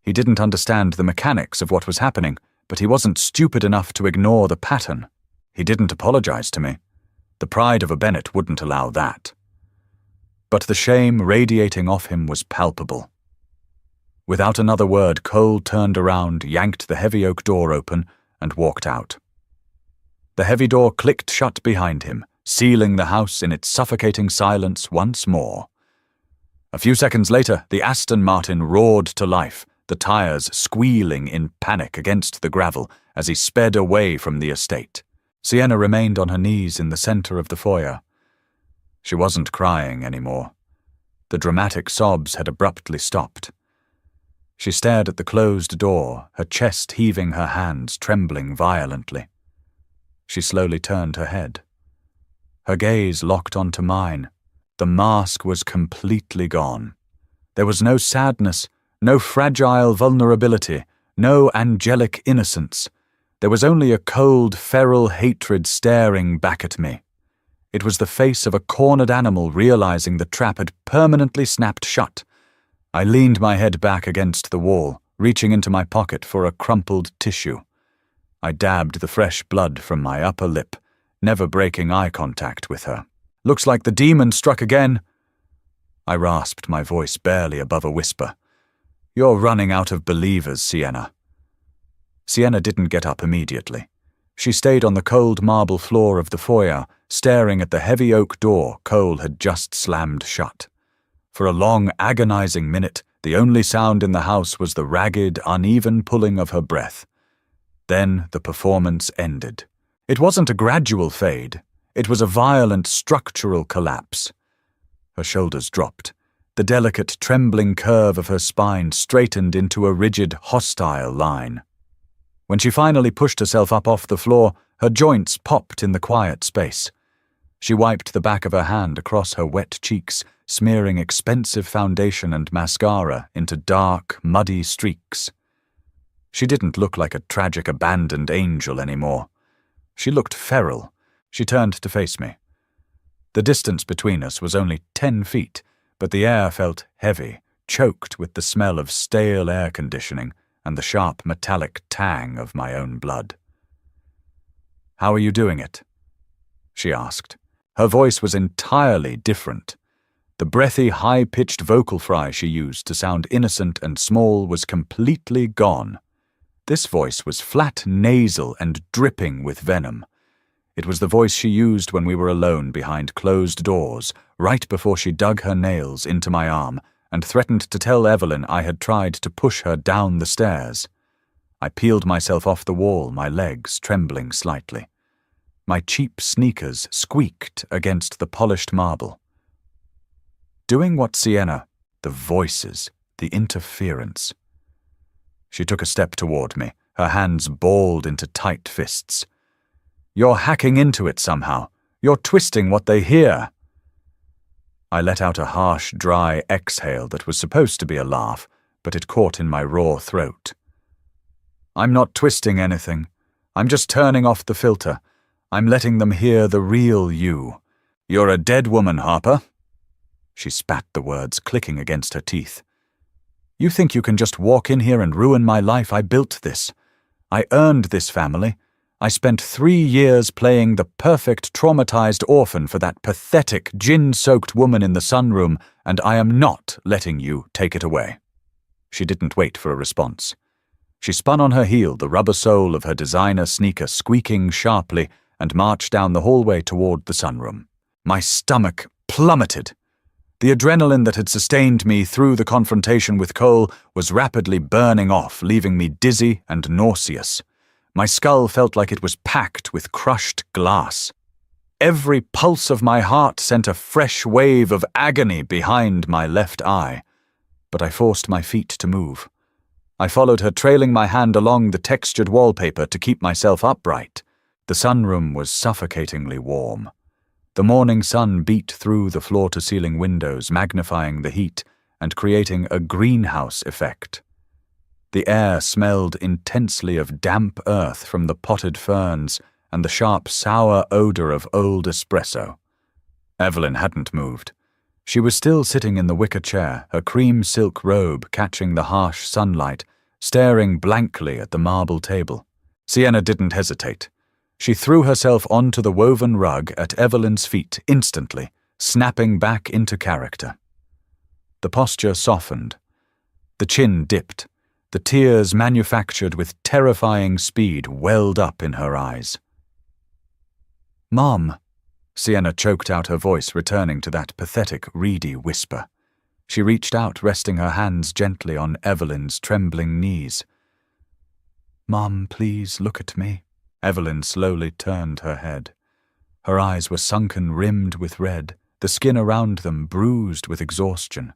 He didn't understand the mechanics of what was happening, but he wasn't stupid enough to ignore the pattern. He didn't apologize to me. The pride of a Bennett wouldn't allow that. But the shame radiating off him was palpable. Without another word, Cole turned around, yanked the heavy oak door open, and walked out. The heavy door clicked shut behind him, sealing the house in its suffocating silence once more. A few seconds later, the Aston Martin roared to life, the tires squealing in panic against the gravel as he sped away from the estate. Sienna remained on her knees in the center of the foyer. She wasn't crying anymore. The dramatic sobs had abruptly stopped. She stared at the closed door, her chest heaving, her hands trembling violently. She slowly turned her head. Her gaze locked onto mine. The mask was completely gone. There was no sadness, no fragile vulnerability, no angelic innocence. There was only a cold, feral hatred staring back at me. It was the face of a cornered animal realizing the trap had permanently snapped shut. I leaned my head back against the wall, reaching into my pocket for a crumpled tissue. I dabbed the fresh blood from my upper lip, never breaking eye contact with her. Looks like the demon struck again. I rasped, my voice barely above a whisper. You're running out of believers, Sienna. Sienna didn't get up immediately. She stayed on the cold marble floor of the foyer, staring at the heavy oak door Cole had just slammed shut. For a long, agonizing minute, the only sound in the house was the ragged, uneven pulling of her breath. Then the performance ended. It wasn't a gradual fade. It was a violent, structural collapse. Her shoulders dropped. The delicate, trembling curve of her spine straightened into a rigid, hostile line. When she finally pushed herself up off the floor, her joints popped in the quiet space. She wiped the back of her hand across her wet cheeks, smearing expensive foundation and mascara into dark, muddy streaks. She didn't look like a tragic, abandoned angel anymore. She looked feral. She turned to face me. The distance between us was only 10 feet, but the air felt heavy, choked with the smell of stale air conditioning and the sharp metallic tang of my own blood. How are you doing it? She asked. Her voice was entirely different. The breathy, high-pitched vocal fry she used to sound innocent and small was completely gone. This voice was flat, nasal, and dripping with venom. It was the voice she used when we were alone behind closed doors, right before she dug her nails into my arm and threatened to tell Evelyn I had tried to push her down the stairs. I peeled myself off the wall, my legs trembling slightly. My cheap sneakers squeaked against the polished marble. Doing what Sienna, the voices, the interference. She took a step toward me, her hands balled into tight fists. You're hacking into it somehow. You're twisting what they hear. I let out a harsh, dry exhale that was supposed to be a laugh, but it caught in my raw throat. I'm not twisting anything. I'm just turning off the filter. I'm letting them hear the real you. You're a dead woman, Harper. She spat the words, clicking against her teeth. You think you can just walk in here and ruin my life? I built this. I earned this family. I spent 3 years playing the perfect traumatized orphan for that pathetic, gin-soaked woman in the sunroom, and I am not letting you take it away. She didn't wait for a response. She spun on her heel, the rubber sole of her designer sneaker squeaking sharply, and marched down the hallway toward the sunroom. My stomach plummeted. The adrenaline that had sustained me through the confrontation with Cole was rapidly burning off, leaving me dizzy and nauseous. My skull felt like it was packed with crushed glass. Every pulse of my heart sent a fresh wave of agony behind my left eye. but I forced my feet to move. I followed her, trailing my hand along the textured wallpaper to keep myself upright. The sunroom was suffocatingly warm. The morning sun beat through the floor-to-ceiling windows, magnifying the heat and creating a greenhouse effect. The air smelled intensely of damp earth from the potted ferns and the sharp, sour odor of old espresso. Evelyn hadn't moved. She was still sitting in the wicker chair, her cream silk robe catching the harsh sunlight, staring blankly at the marble table. Sienna didn't hesitate. She threw herself onto the woven rug at Evelyn's feet instantly, snapping back into character. The posture softened. The chin dipped. The tears manufactured with terrifying speed welled up in her eyes. "Mom," Sienna choked out, her voice returning to that pathetic, reedy whisper. She reached out, resting her hands gently on Evelyn's trembling knees. "Mom, please look at me." Evelyn slowly turned her head. Her eyes were sunken, rimmed with red, the skin around them bruised with exhaustion.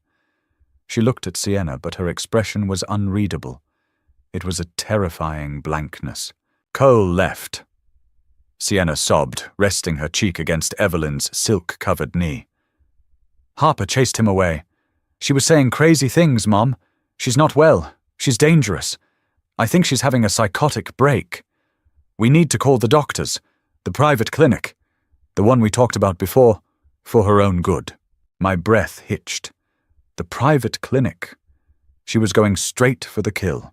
She looked at Sienna, but her expression was unreadable. It was a terrifying blankness. "Cole left." Sienna sobbed, resting her cheek against Evelyn's silk-covered knee. "Harper chased him away. She was saying crazy things, Mom. She's not well. She's dangerous. I think she's having a psychotic break. We need to call the doctors, the private clinic, the one we talked about before, for her own good." My breath hitched. The private clinic. She was going straight for the kill.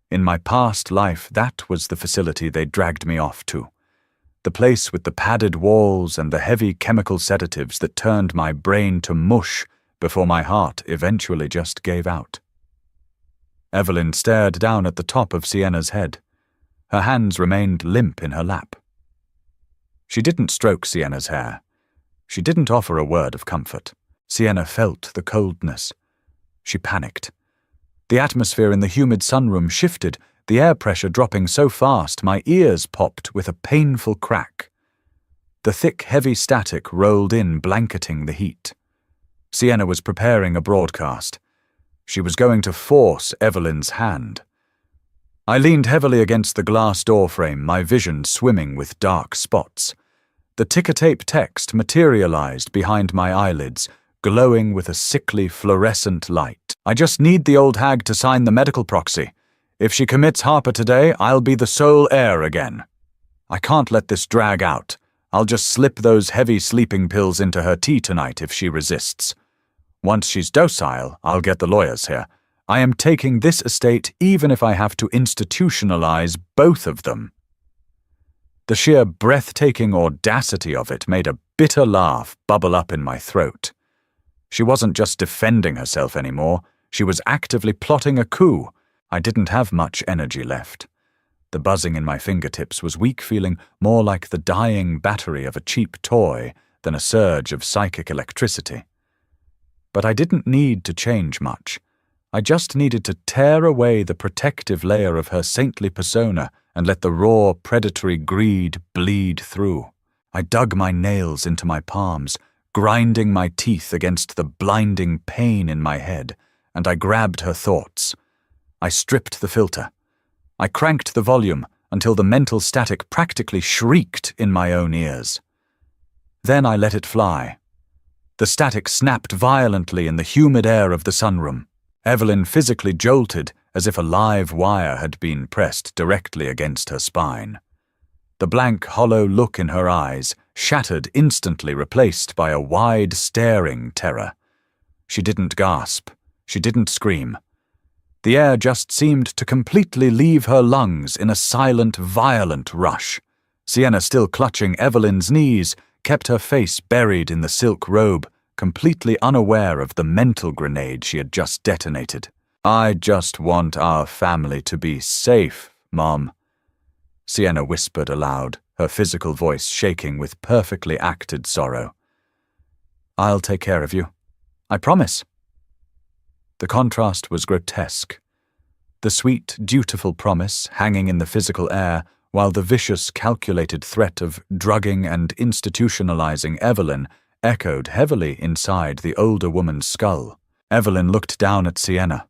In my past life, that was the facility they dragged me off to. The place with the padded walls and the heavy chemical sedatives that turned my brain to mush before my heart eventually just gave out. Evelyn stared down at the top of Sienna's head. Her hands remained limp in her lap. She didn't stroke Sienna's hair. She didn't offer a word of comfort. Sienna felt the coldness. She panicked. The atmosphere in the humid sunroom shifted, the air pressure dropping so fast my ears popped with a painful crack. The thick, heavy static rolled in, blanketing the heat. Sienna was preparing a broadcast. She was going to force Evelyn's hand. I leaned heavily against the glass door frame, my vision swimming with dark spots. The ticker-tape text materialized behind my eyelids, glowing with a sickly, fluorescent light. "I just need the old hag to sign the medical proxy. If she commits Harper today, I'll be the sole heir again. I can't let this drag out. I'll just slip those heavy sleeping pills into her tea tonight if she resists. Once she's docile, I'll get the lawyers here. I am taking this estate even if I have to institutionalize both of them." The sheer breathtaking audacity of it made a bitter laugh bubble up in my throat. She wasn't just defending herself anymore. She was actively plotting a coup. I didn't have much energy left. The buzzing in my fingertips was weak, feeling more like the dying battery of a cheap toy than a surge of psychic electricity. But I didn't need to change much. I just needed to tear away the protective layer of her saintly persona and let the raw, predatory greed bleed through. I dug my nails into my palms, grinding my teeth against the blinding pain in my head, and I grabbed her thoughts. I stripped the filter. I cranked the volume until the mental static practically shrieked in my own ears. Then I let it fly. The static snapped violently in the humid air of the sunroom. Evelyn physically jolted as if a live wire had been pressed directly against her spine. The blank, hollow look in her eyes shattered, instantly replaced by a wide, staring terror. She didn't gasp. She didn't scream. The air just seemed to completely leave her lungs in a silent, violent rush. Sienna, still clutching Evelyn's knees, kept her face buried in the silk robe, completely unaware of the mental grenade she had just detonated. "I just want our family to be safe, Mom," Sienna whispered aloud, her physical voice shaking with perfectly acted sorrow. "I'll take care of you. I promise." The contrast was grotesque. The sweet, dutiful promise hanging in the physical air, while the vicious, calculated threat of drugging and institutionalizing Evelyn echoed heavily inside the older woman's skull. Evelyn looked down at Sienna.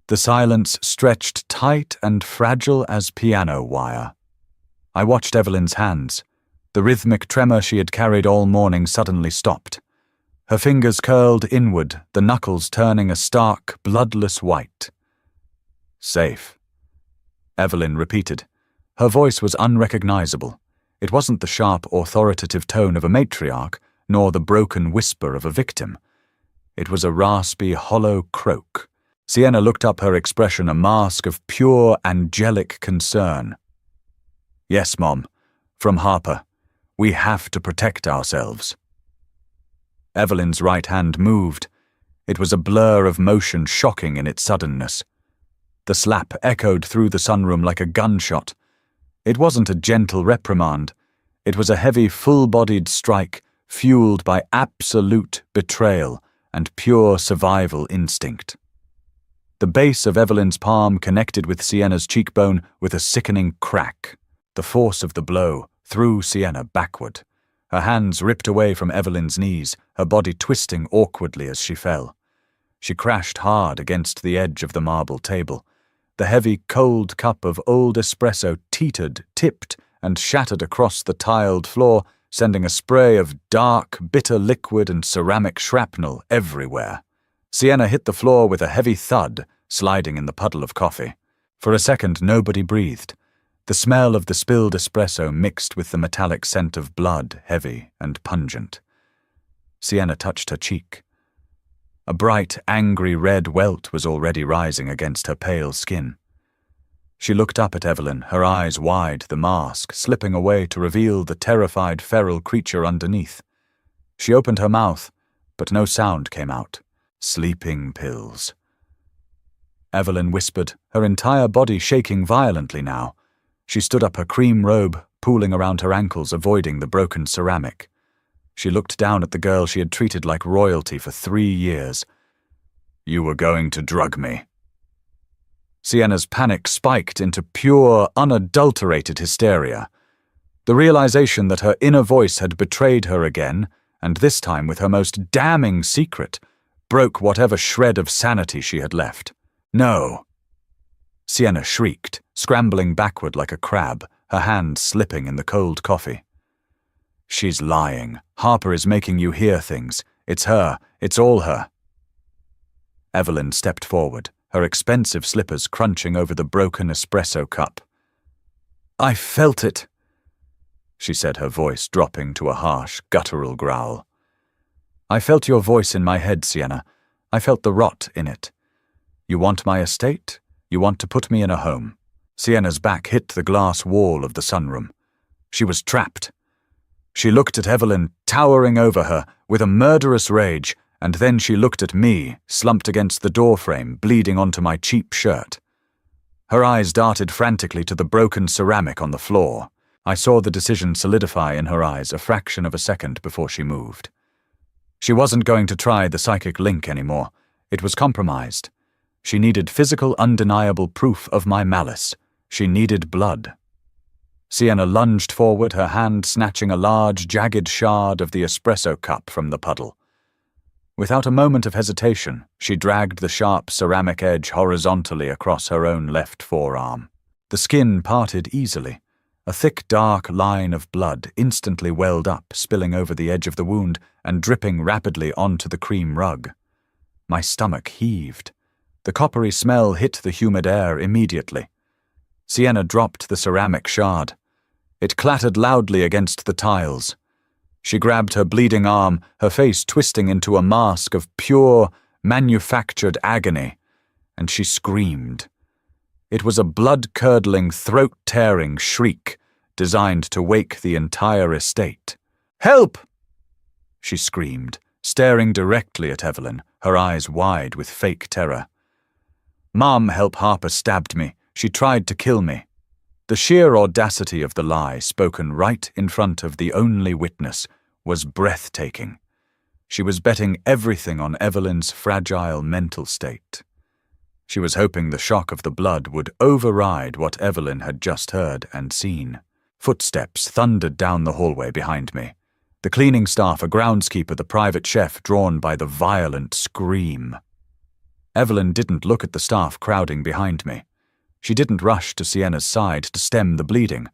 The silence stretched tight and fragile as piano wire. I watched Evelyn's hands. The rhythmic tremor she had carried all morning suddenly stopped. Her fingers curled inward, the knuckles turning a stark, bloodless white. "Safe," Evelyn repeated. Her voice was unrecognizable. It wasn't the sharp, authoritative tone of a matriarch, nor the broken whisper of a victim. It was a raspy, hollow croak. Sienna looked up, her expression a mask of pure, angelic concern. "Yes, Mom. From Harper. We have to protect ourselves." Evelyn's right hand moved. It was a blur of motion, shocking in its suddenness. The slap echoed through the sunroom like a gunshot. It wasn't a gentle reprimand. It was a heavy, full-bodied strike, fueled by absolute betrayal and pure survival instinct. The base of Evelyn's palm connected with Sienna's cheekbone with a sickening crack. The force of the blow threw Sienna backward. Her hands ripped away from Evelyn's knees, her body twisting awkwardly as she fell. She crashed hard against the edge of the marble table. The heavy, cold cup of old espresso teetered, tipped, and shattered across the tiled floor, sending a spray of dark, bitter liquid and ceramic shrapnel everywhere. Sienna hit the floor with a heavy thud, sliding in the puddle of coffee. For a second, nobody breathed. The smell of the spilled espresso mixed with the metallic scent of blood, heavy and pungent. Sienna touched her cheek. A bright, angry red welt was already rising against her pale skin. She looked up at Evelyn, her eyes wide, the mask slipping away to reveal the terrified feral creature underneath. She opened her mouth, but no sound came out. Sleeping pills. Evelyn whispered, her entire body shaking violently now. She stood up, her cream robe pooling around her ankles, avoiding the broken ceramic. She looked down at the girl she had treated like royalty for 3 years. "You were going to drug me." Sienna's panic spiked into pure, unadulterated hysteria. The realization that her inner voice had betrayed her again, and this time with her most damning secret, broke whatever shred of sanity she had left. "No!" Sienna shrieked, scrambling backward like a crab, her hand slipping in the cold coffee. "She's lying. Harper is making you hear things. It's her. It's all her." Evelyn stepped forward, her expensive slippers crunching over the broken espresso cup. "I felt it," she said, her voice dropping to a harsh, guttural growl. "I felt your voice in my head, Sienna. I felt the rot in it. You want my estate? You want to put me in a home." Sienna's back hit the glass wall of the sunroom. She was trapped. She looked at Evelyn, towering over her, with a murderous rage, and then she looked at me, slumped against the doorframe, bleeding onto my cheap shirt. Her eyes darted frantically to the broken ceramic on the floor. I saw the decision solidify in her eyes a fraction of a second before she moved. She wasn't going to try the psychic link anymore. It was compromised. She needed physical, undeniable proof of my malice. She needed blood. Sienna lunged forward, her hand snatching a large, jagged shard of the espresso cup from the puddle. Without a moment of hesitation, she dragged the sharp ceramic edge horizontally across her own left forearm. The skin parted easily. A thick, dark line of blood instantly welled up, spilling over the edge of the wound and dripping rapidly onto the cream rug. My stomach heaved. The coppery smell hit the humid air immediately. Sienna dropped the ceramic shard. It clattered loudly against the tiles. She grabbed her bleeding arm, her face twisting into a mask of pure, manufactured agony, and she screamed. It was a blood-curdling, throat-tearing shriek designed to wake the entire estate. "Help!" she screamed, staring directly at Evelyn, her eyes wide with fake terror. "Mom, help, Harper stabbed me. She tried to kill me." The sheer audacity of the lie, spoken right in front of the only witness, was breathtaking. She was betting everything on Evelyn's fragile mental state. She was hoping the shock of the blood would override what Evelyn had just heard and seen. Footsteps thundered down the hallway behind me. The cleaning staff, a groundskeeper, the private chef, drawn by the violent scream. Evelyn didn't look at the staff crowding behind me. She didn't rush to Sienna's side to stem the bleeding.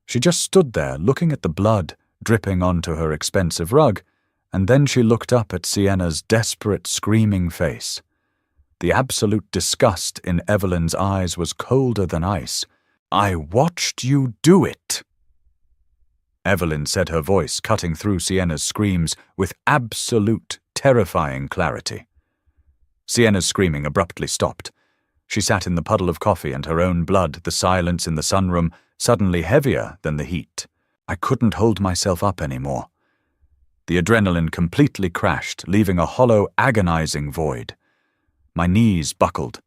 She just stood there looking at the blood dripping onto her expensive rug, and then she looked up at Sienna's desperate, screaming face. The absolute disgust in Evelyn's eyes was colder than ice. "I watched you do it," Evelyn said, her voice cutting through Sienna's screams with absolute, terrifying clarity. Sienna's screaming abruptly stopped. She sat in the puddle of coffee and her own blood, the silence in the sunroom, suddenly heavier than the heat. I couldn't hold myself up anymore. The adrenaline completely crashed, leaving a hollow, agonizing void. My knees buckled.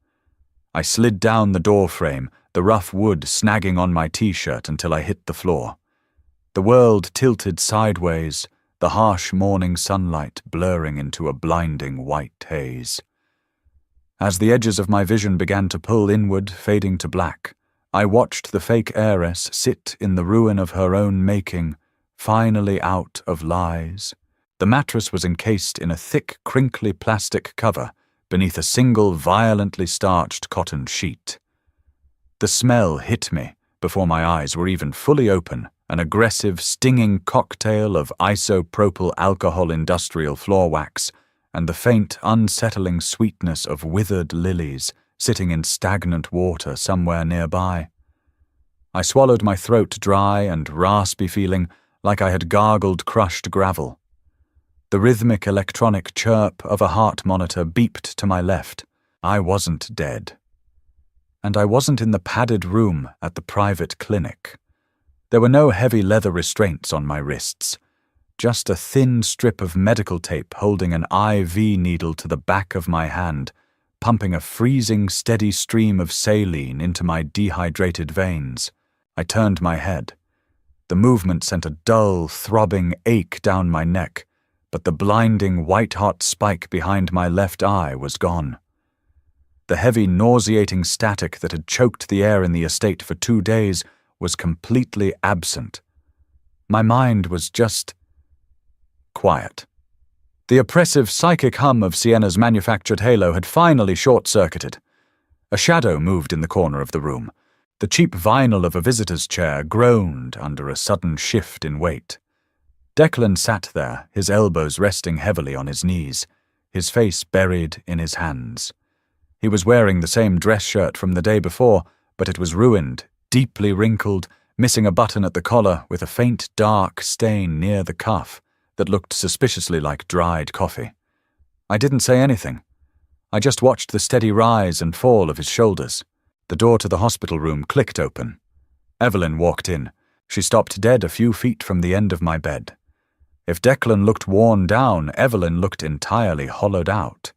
I slid down the door frame, the rough wood snagging on my t-shirt until I hit the floor. The world tilted sideways, the harsh morning sunlight blurring into a blinding white haze. As the edges of my vision began to pull inward, fading to black, I watched the fake heiress sit in the ruin of her own making, finally out of lies. The mattress was encased in a thick, crinkly plastic cover beneath a single violently starched cotton sheet. The smell hit me before my eyes were even fully open, an aggressive, stinging cocktail of isopropyl alcohol industrial floor wax and the faint, unsettling sweetness of withered lilies sitting in stagnant water somewhere nearby. I swallowed my throat dry and raspy, feeling like I had gargled crushed gravel. The rhythmic electronic chirp of a heart monitor beeped to my left. I wasn't dead. And I wasn't in the padded room at the private clinic. There were no heavy leather restraints on my wrists, just a thin strip of medical tape holding an IV needle to the back of my hand, pumping a freezing, steady stream of saline into my dehydrated veins. I turned my head. The movement sent a dull, throbbing ache down my neck, but the blinding, white-hot spike behind my left eye was gone. The heavy, nauseating static that had choked the air in the estate for 2 days was completely absent. My mind was just quiet. The oppressive psychic hum of Sienna's manufactured halo had finally short-circuited. A shadow moved in the corner of the room. The cheap vinyl of a visitor's chair groaned under a sudden shift in weight. Declan sat there, his elbows resting heavily on his knees, his face buried in his hands. He was wearing the same dress shirt from the day before, but it was ruined, deeply wrinkled, missing a button at the collar with a faint dark stain near the cuff that looked suspiciously like dried coffee. I didn't say anything. I just watched the steady rise and fall of his shoulders. The door to the hospital room clicked open. Evelyn walked in. She stopped dead a few feet from the end of my bed. If Declan looked worn down, Evelyn looked entirely hollowed out.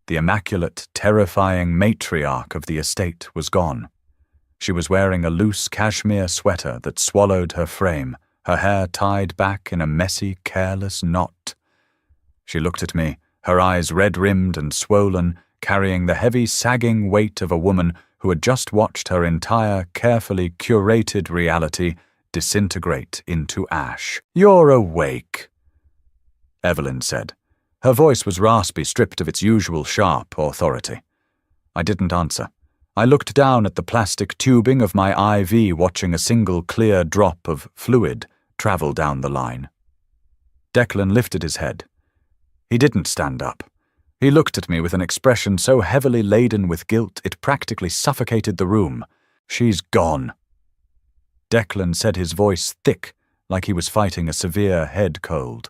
The immaculate, terrifying matriarch of the estate was gone. She was wearing a loose cashmere sweater that swallowed her frame, her hair tied back in a messy, careless knot. She looked at me, her eyes red-rimmed and swollen, carrying the heavy, sagging weight of a woman who had just watched her entire, carefully curated reality disintegrate into ash. "You're awake," Evelyn said. Her voice was raspy, stripped of its usual sharp authority. I didn't answer. I looked down at the plastic tubing of my IV, watching a single clear drop of fluid travel down the line. Declan lifted his head. He didn't stand up. He looked at me with an expression so heavily laden with guilt it practically suffocated the room. "She's gone." Declan said, his voice thick, like he was fighting a severe head cold.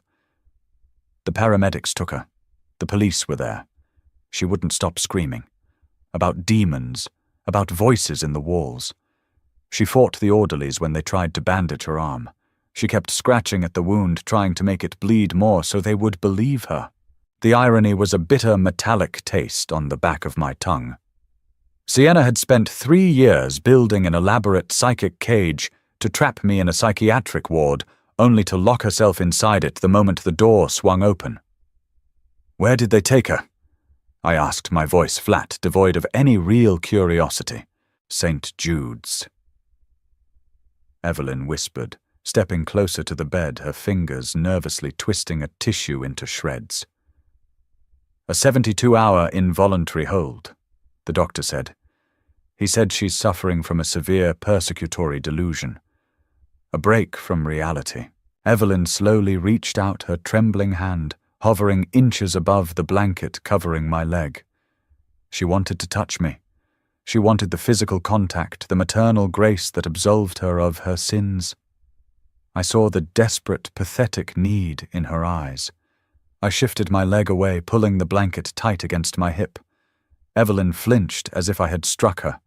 The paramedics took her. The police were there. She wouldn't stop screaming. About demons, about voices in the walls. She fought the orderlies when they tried to bandage her arm. She kept scratching at the wound, trying to make it bleed more so they would believe her. The irony was a bitter metallic taste on the back of my tongue. Sienna had spent 3 years building an elaborate psychic cage to trap me in a psychiatric ward, only to lock herself inside it the moment the door swung open. "Where did they take her?" I asked, my voice flat, devoid of any real curiosity. "St. Jude's," Evelyn whispered, stepping closer to the bed, her fingers nervously twisting a tissue into shreds. A 72-hour involuntary hold, the doctor said. He said she's suffering from a severe persecutory delusion. A break from reality. Evelyn slowly reached out her trembling hand, hovering inches above the blanket covering my leg. She wanted to touch me. She wanted the physical contact, the maternal grace that absolved her of her sins. I saw the desperate, pathetic need in her eyes. I shifted my leg away, pulling the blanket tight against my hip. Evelyn flinched as if I had struck her.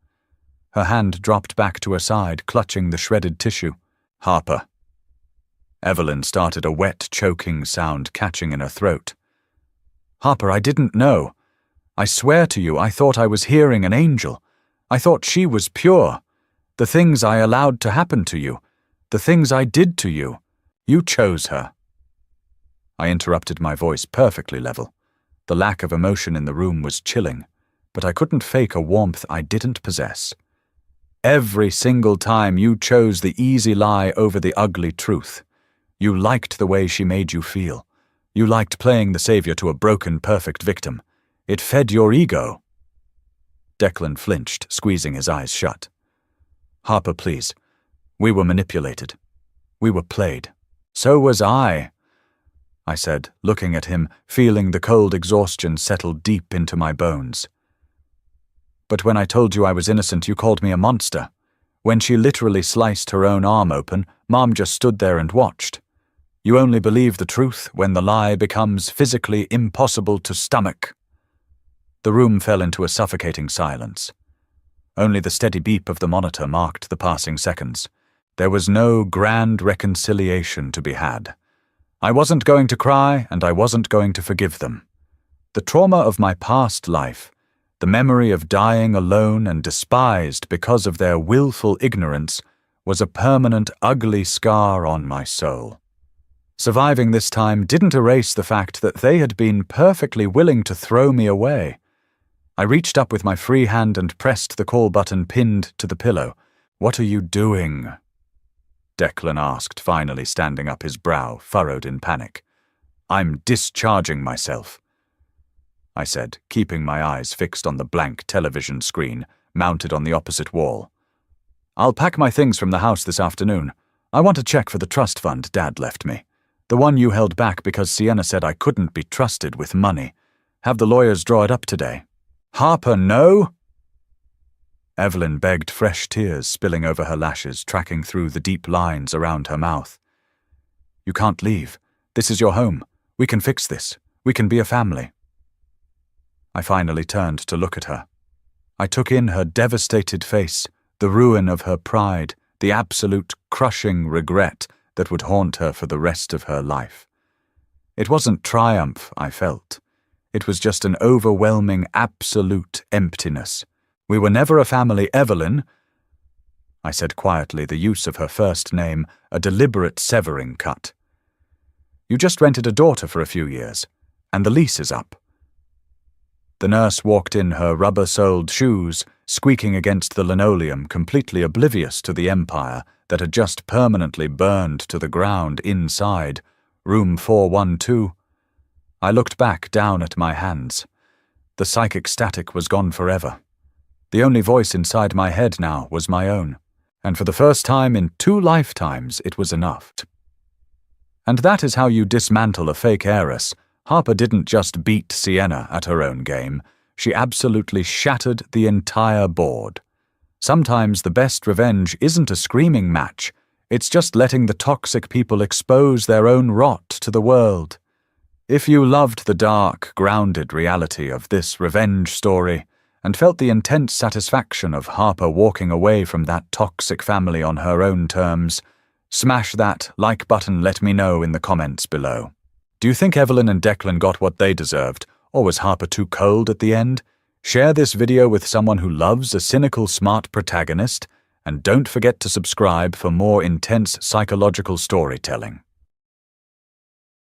Her hand dropped back to her side, clutching the shredded tissue. "Harper." Evelyn started a wet, choking sound catching in her throat. "Harper, I didn't know. I swear to you, I thought I was hearing an angel. I thought she was pure. The things I allowed to happen to you, the things I did to you, you chose her." I interrupted, my voice perfectly level. The lack of emotion in the room was chilling, but I couldn't fake a warmth I didn't possess. "Every single time you chose the easy lie over the ugly truth. You liked the way she made you feel. You liked playing the savior to a broken, perfect victim. It fed your ego." Declan flinched, squeezing his eyes shut. "Harper, please. We were manipulated. We were played. So was I," I said, looking at him, feeling the cold exhaustion settle deep into my bones. "But when I told you I was innocent, you called me a monster. When she literally sliced her own arm open, Mom just stood there and watched. You only believe the truth when the lie becomes physically impossible to stomach." The room fell into a suffocating silence. Only the steady beep of the monitor marked the passing seconds. There was no grand reconciliation to be had. I wasn't going to cry, and I wasn't going to forgive them. The trauma of my past life, the memory of dying alone and despised because of their willful ignorance, was a permanent, ugly scar on my soul. Surviving this time didn't erase the fact that they had been perfectly willing to throw me away. I reached up with my free hand and pressed the call button pinned to the pillow. "What are you doing?" Declan asked, finally standing up, his brow furrowed in panic. "I'm discharging myself," I said, keeping my eyes fixed on the blank television screen mounted on the opposite wall. "I'll pack my things from the house this afternoon. I want to check for the trust fund Dad left me. The one you held back because Sienna said I couldn't be trusted with money. Have the lawyers draw it up today." "Harper, no!" Evelyn begged, fresh tears spilling over her lashes, tracking through the deep lines around her mouth. "You can't leave. This is your home. We can fix this. We can be a family." I finally turned to look at her. I took in her devastated face, the ruin of her pride, the absolute crushing regret that would haunt her for the rest of her life. It wasn't triumph I felt. It was just an overwhelming, absolute emptiness. "We were never a family, Evelyn," I said quietly, the use of her first name a deliberate severing cut. "You just rented a daughter for a few years, and the lease is up." The nurse walked in, her rubber-soled shoes squeaking against the linoleum, completely oblivious to the empire that had just permanently burned to the ground inside, room 412. I looked back down at my hands. The psychic static was gone forever. The only voice inside my head now was my own, and for the first time in 2 lifetimes it was enough. And that is how you dismantle a fake heiress. Harper didn't just beat Sienna at her own game, she absolutely shattered the entire board. Sometimes the best revenge isn't a screaming match, it's just letting the toxic people expose their own rot to the world. If you loved the dark, grounded reality of this revenge story, and felt the intense satisfaction of Harper walking away from that toxic family on her own terms, smash that like button, let me know in the comments below. Do you think Evelyn and Declan got what they deserved, or was Harper too cold at the end? Share this video with someone who loves a cynical, smart protagonist, and don't forget to subscribe for more intense psychological storytelling.